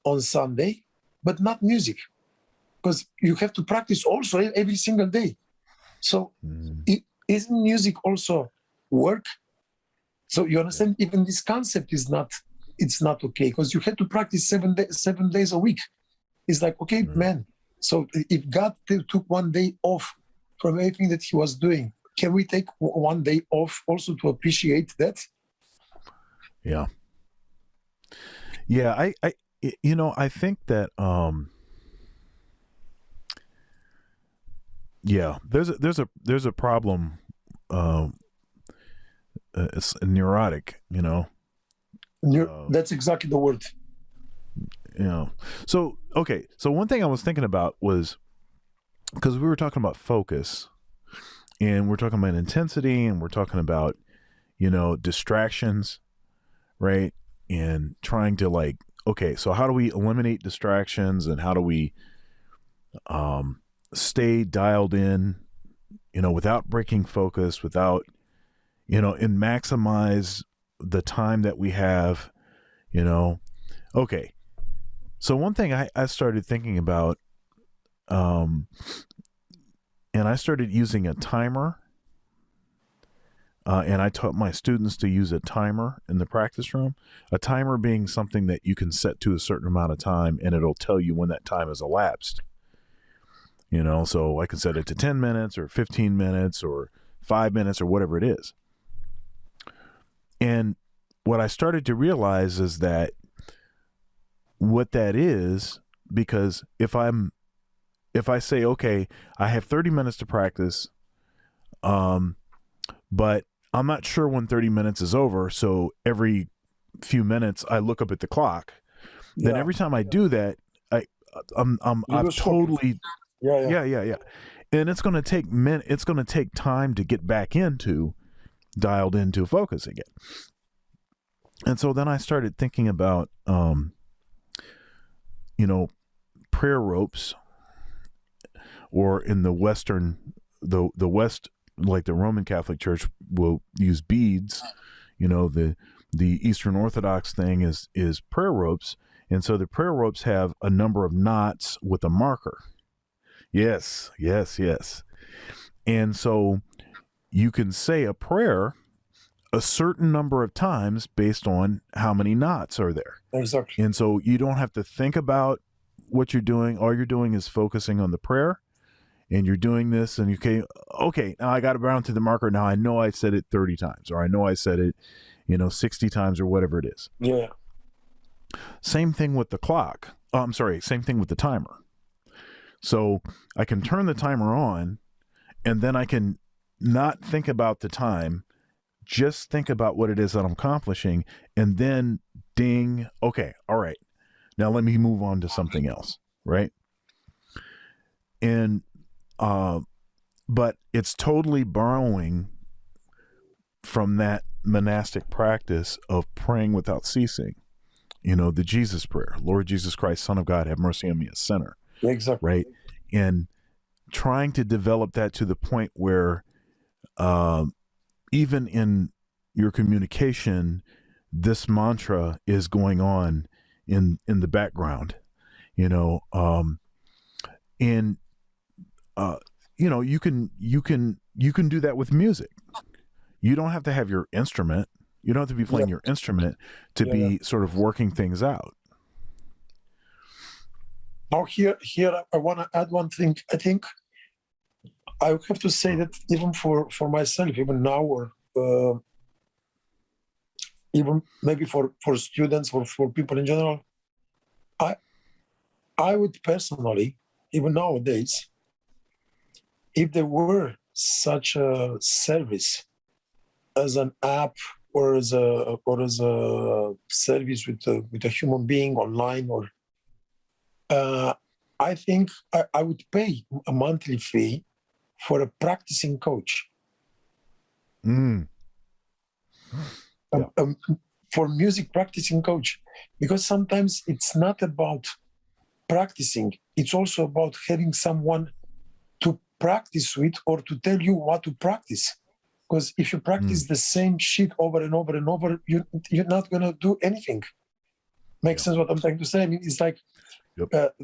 Speaker 2: on Sunday, but not music? Because you have to practice also every single day. So isn't music also work? So you understand, even this concept is not okay, because you have to practice 7 days a week. It's like, okay, man. So if God took 1 day off from everything that he was doing, can we take 1 day off also to appreciate that?
Speaker 1: Yeah. Yeah. I think that, yeah, there's a problem. It's neurotic,
Speaker 2: That's exactly the word.
Speaker 1: So, okay. So one thing I was thinking about was, because we were talking about focus, and we're talking about intensity, and we're talking about, distractions, right? And trying to like, okay, so how do we eliminate distractions, and how do we stay dialed in, without breaking focus, without, and maximize the time that we have, okay. So one thing I started thinking about, and I started using a timer and I taught my students to use a timer in the practice room. A timer being something that you can set to a certain amount of time, and it'll tell you when that time has elapsed. So I can set it to 10 minutes or 15 minutes or 5 minutes or whatever it is. And what I started to realize is that what that is, because if I say, okay, I have 30 minutes to practice, but I'm not sure when 30 minutes is over, so every few minutes I look up at the clock. Then every time I do that, I've totally, yeah. And it's going to take it's going to take time to get back dialed into focus again. And so then I started thinking about, prayer ropes, or in the West, like the Roman Catholic Church will use beads. The Eastern Orthodox thing is prayer ropes. And so the prayer ropes have a number of knots with a marker. Yes. And so you can say a prayer a certain number of times based on how many knots are there.
Speaker 2: Exactly.
Speaker 1: And so you don't have to think about what you're doing. All you're doing is focusing on the prayer, and you're doing this, and okay, now I got around to the marker. Now I know I said it 30 times, or I know I said it, 60 times, or whatever it is.
Speaker 2: Yeah.
Speaker 1: Same thing with the clock. Same thing with the timer. So I can turn the timer on, and then I can not think about the time, just think about what it is that I'm accomplishing, and then ding, okay, all right, now let me move on to something else, right? And but it's totally borrowing from that monastic practice of praying without ceasing. The Jesus prayer, Lord Jesus Christ, Son of God, have mercy on me, a sinner.
Speaker 2: Exactly.
Speaker 1: Right? And trying to develop that to the point where even in your communication, this mantra is going on in the background, and you can do that with music. You don't have to have your instrument. You don't have to be playing your instrument to be sort of working things out.
Speaker 2: Now here I want to add one thing. I think I would have to say that even for myself, even now, or even maybe for students or for people in general, I would personally, even nowadays, if there were such a service as an app or as a service with a human being online, or I think I would pay a monthly fee for a practicing coach. For music practicing coach, because sometimes it's not about practicing, it's also about having someone to practice with or to tell you what to practice. Because if you practice the same shit over and over and over, you're not going to do anything. Makes sense what I'm trying to say? I mean, it's like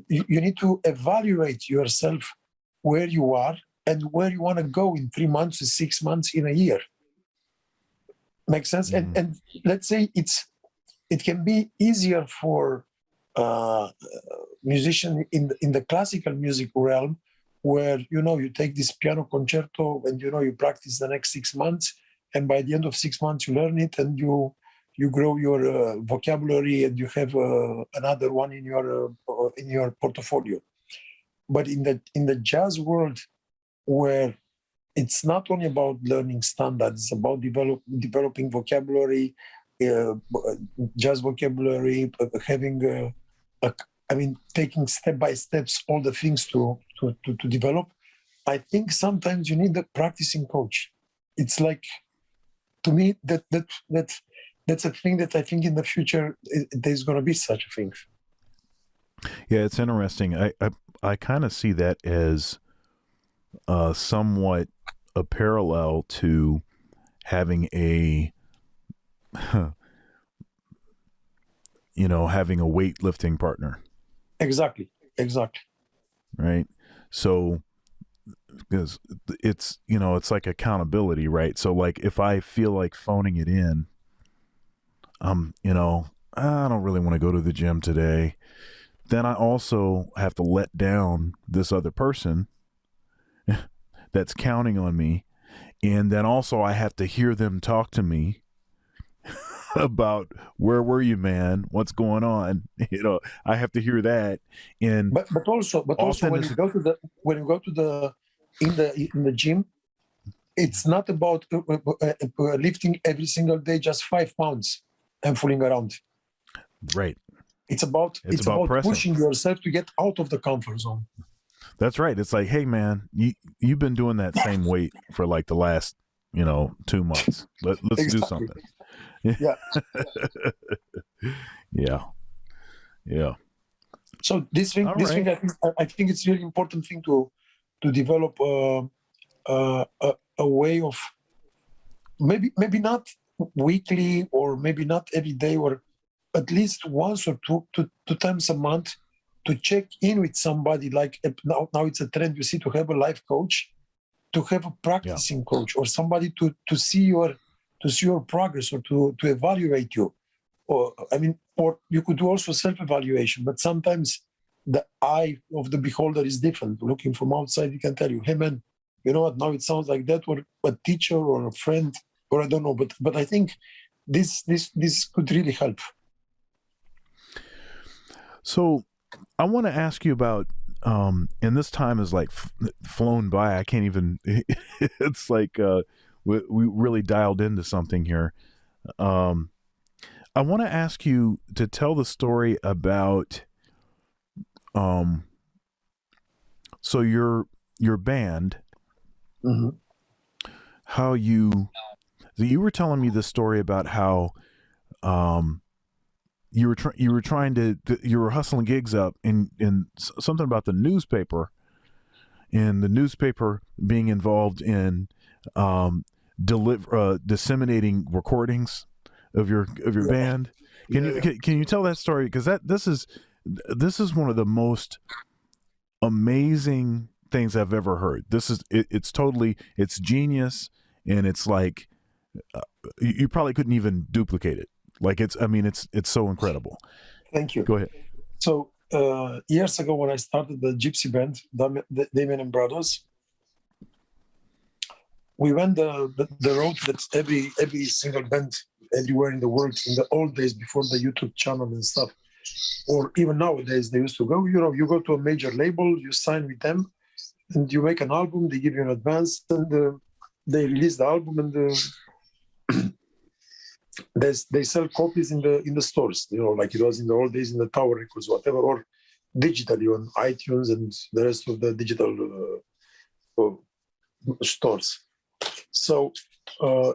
Speaker 2: you need to evaluate yourself where you are and where you want to go in 3 months, 6 months, in a year. Makes sense? And let's say it can be easier for musician in the classical music realm, where you take this piano concerto and you practice the next 6 months, and by the end of 6 months you learn it, and you grow your vocabulary, and you have another one in your portfolio. But in the jazz world, where it's not only about learning standards, it's about developing vocabulary, jazz vocabulary, having taking step by steps all the things to develop. I think sometimes you need a practicing coach. It's like, to me, that's a thing that I think in the future there's going to be such a thing.
Speaker 1: Yeah, it's interesting. I kind of see that as somewhat a parallel to having a having a weightlifting partner.
Speaker 2: Exactly.
Speaker 1: Right. So because it's, you know, it's like accountability, right? So like if I feel like phoning it in, you know, I don't really want to go to the gym today, then I also have to let down this other person that's counting on me. And then also I have to hear them talk to me about where were you, man? What's going on? You know, I have to hear that. And
Speaker 2: But also
Speaker 1: often
Speaker 2: when you go to the in the gym, it's not about lifting every single day just 5 pounds and fooling around.
Speaker 1: right.
Speaker 2: It's about
Speaker 1: pressing.
Speaker 2: pushing yourself to get out of the comfort zone.
Speaker 1: That's right. It's like, hey man, you've been doing that same weight for like the last, you know, 2 months. Let's do
Speaker 2: Exactly.
Speaker 1: something.
Speaker 2: Yeah.
Speaker 1: Yeah. Yeah.
Speaker 2: So this thing,
Speaker 1: All
Speaker 2: this
Speaker 1: right.
Speaker 2: thing, I think it's really important thing to develop a way of maybe not weekly or maybe not every day or at least once or two times a month to check in with somebody. Like now it's a trend you see to have a life coach, to have a practicing coach or somebody to see your progress or to evaluate you. Or I mean, or you could do also self-evaluation, but sometimes the eye of the beholder is different. Looking from outside, he can tell you, hey man, you know what, now it sounds like that, or a teacher or a friend, or I don't know. But I think this could really help.
Speaker 1: So I want to ask you about, and this time is like flown by. I can't even, it's like we really dialed into something here. I want to ask you to tell the story about, so your band,
Speaker 2: Mm-hmm.
Speaker 1: how you were telling me the story about how, you were trying to you were hustling gigs up in something about the newspaper, and the newspaper being involved in disseminating recordings of your band. Can you tell that story, because this is one of the most amazing things I've ever heard. It's genius, and it's like you probably couldn't even duplicate it. Like it's so incredible.
Speaker 2: Thank you.
Speaker 1: Go ahead.
Speaker 2: So years ago, when I started the Gypsy band, Damien and Brothers, we went the road that every single band everywhere in the world in the old days before the YouTube channel and stuff, or even nowadays they used to go. You know, you go to a major label, you sign with them, and you make an album. They give you an advance, and they release the album, and they sell copies in the stores. You know, like it was in the old days in the Tower Records, whatever, or digitally on iTunes and the rest of the digital stores. So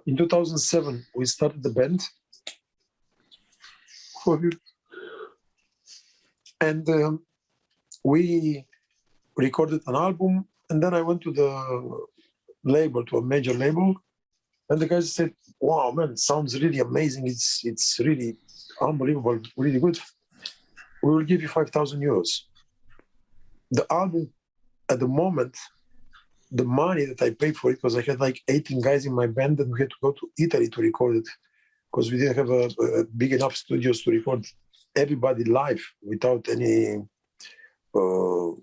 Speaker 2: in 2007, we started the band. And we recorded an album. And then I went to the label, to a major label. And the guys said, wow, man, it sounds really amazing. It's really unbelievable, really good. We will give you 5,000 euros. The album, at the moment, the money that I paid for it, because I had like 18 guys in my band and we had to go to Italy to record it, because we didn't have a big enough studios to record everybody live without any. We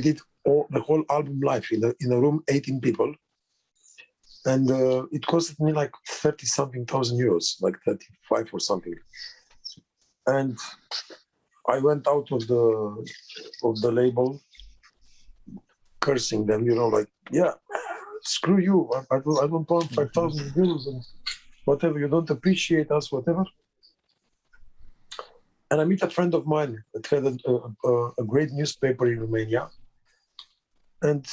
Speaker 2: did the whole album live in a room, 18 people, and it costed me like 30-something thousand euros, like 35 or something. And I went out of the label, cursing them, you know, like, yeah, screw you, I don't want 5,000 euros and whatever, you don't appreciate us, whatever. And I meet a friend of mine that had a great newspaper in Romania. And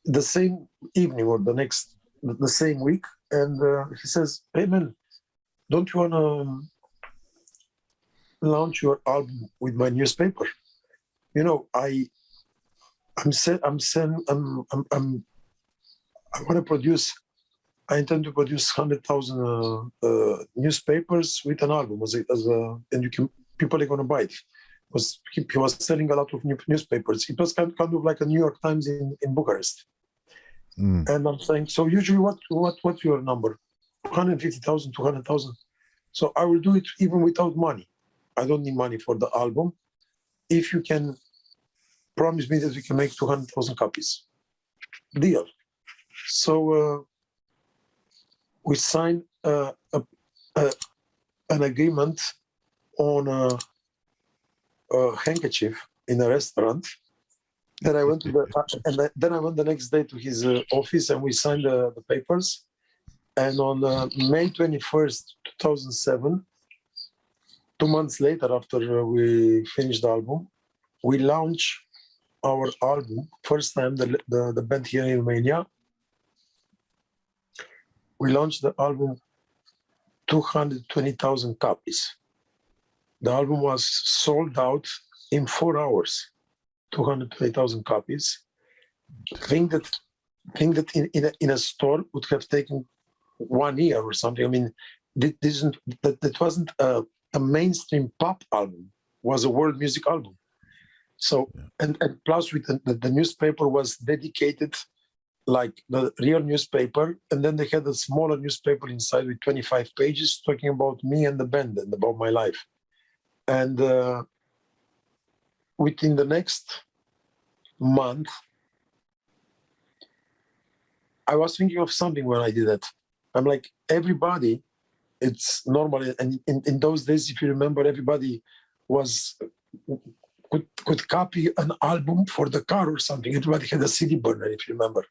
Speaker 2: the same evening or the same week, and he says, hey man, don't you want to launch your album with my newspaper? You know, I intend to produce 100,000 newspapers with an album, and people are going to buy it. He was selling a lot of newspapers. It was kind of like a New York Times in Bucharest. And I'm saying, so usually what's your number? 150,000, 200,000. So I will do it even without money. I don't need money for the album. If you can promise me that we can make 200,000 copies. Deal. So we signed an agreement on a handkerchief in a restaurant. Then I went to then I went the next day to his office and we signed the papers. And on May 21st, 2007, 2 months later after we finished the album, we launched our album. First time the band here in Romania. We launched the album 220,000 copies. The album was sold out in 4 hours. 220,000 copies. Think that in a store would have taken 1 year or something. I mean, that wasn't a mainstream pop album. It was a world music album. So and plus with the newspaper was dedicated like the real newspaper, and then they had a smaller newspaper inside with 25 pages talking about me and the band and about my life. And within the next month, I was thinking of something when I did that. I'm like, everybody, it's normal. And in those days, if you remember, everybody could copy an album for the car or something. Everybody had a CD burner, if you remember.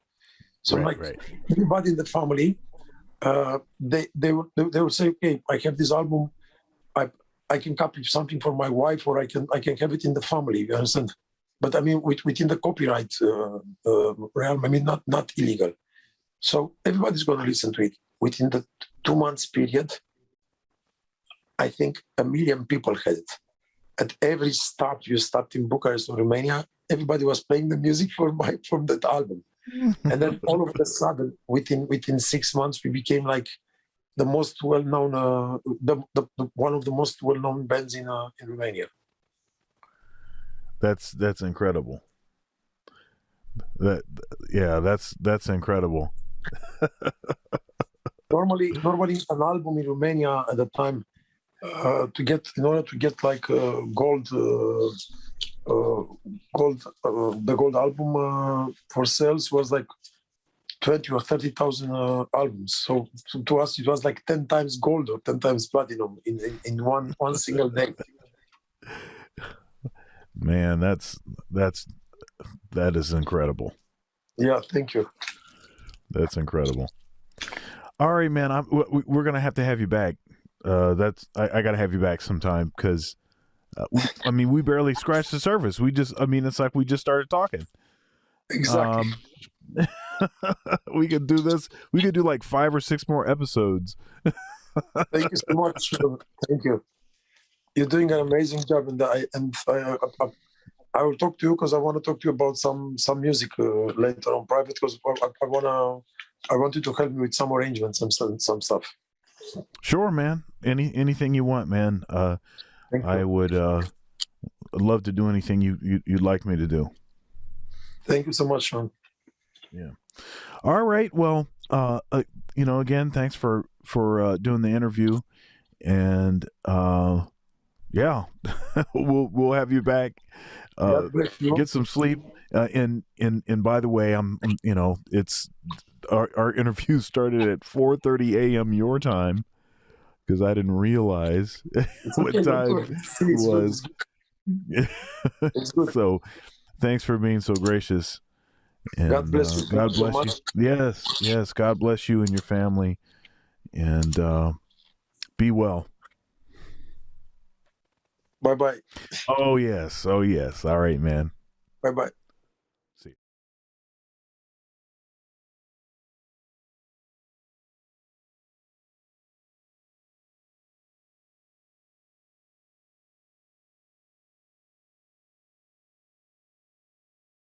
Speaker 2: So everybody in the family, they would say, okay, I have this album. I can copy something for my wife, or I can have it in the family. You understand? But I mean, within the copyright realm, I mean, not illegal. So everybody's going to listen to it. Within the 2 months period, I think 1 million people had it. At every stop you stopped in Bucharest or Romania, everybody was playing the music from that album. And then all of a sudden, within 6 months, we became like the most well-known, one of the most well-known bands in Romania.
Speaker 1: That's incredible. That's incredible.
Speaker 2: Normally, an album in Romania at the time, in order to get like gold, the gold album for sales was like 20 or 30,000 albums. So to us, it was like 10 times gold or 10 times platinum in one single day.
Speaker 1: Man, that is incredible.
Speaker 2: Yeah, thank you.
Speaker 1: That's incredible. All right, man. We're gonna have to have you back. I gotta have you back sometime because, we barely scratched the surface. It's like we just started talking.
Speaker 2: Exactly.
Speaker 1: We could do this. We could do like 5 or 6 more episodes.
Speaker 2: Thank you so much. Thank you. You're doing an amazing job, and I will talk to you because I want to talk to you about some music later on private, because I want you to help me with some arrangements and some stuff.
Speaker 1: Sure, man. Anything you want, man. I would love to do anything you'd like me to do.
Speaker 2: Thank you so much, Sean.
Speaker 1: Yeah. All right. Well, again, thanks for doing the interview, and yeah, we'll have you back. Get some sleep. And by the way, it's our interview started at 4:30 a.m. your time, because I didn't realize what time it was. So, thanks for being so gracious. And
Speaker 2: God bless you.
Speaker 1: God bless you. Yes. God bless you and your family. And be well.
Speaker 2: Bye-bye.
Speaker 1: Oh yes. All right, man.
Speaker 2: Bye-bye.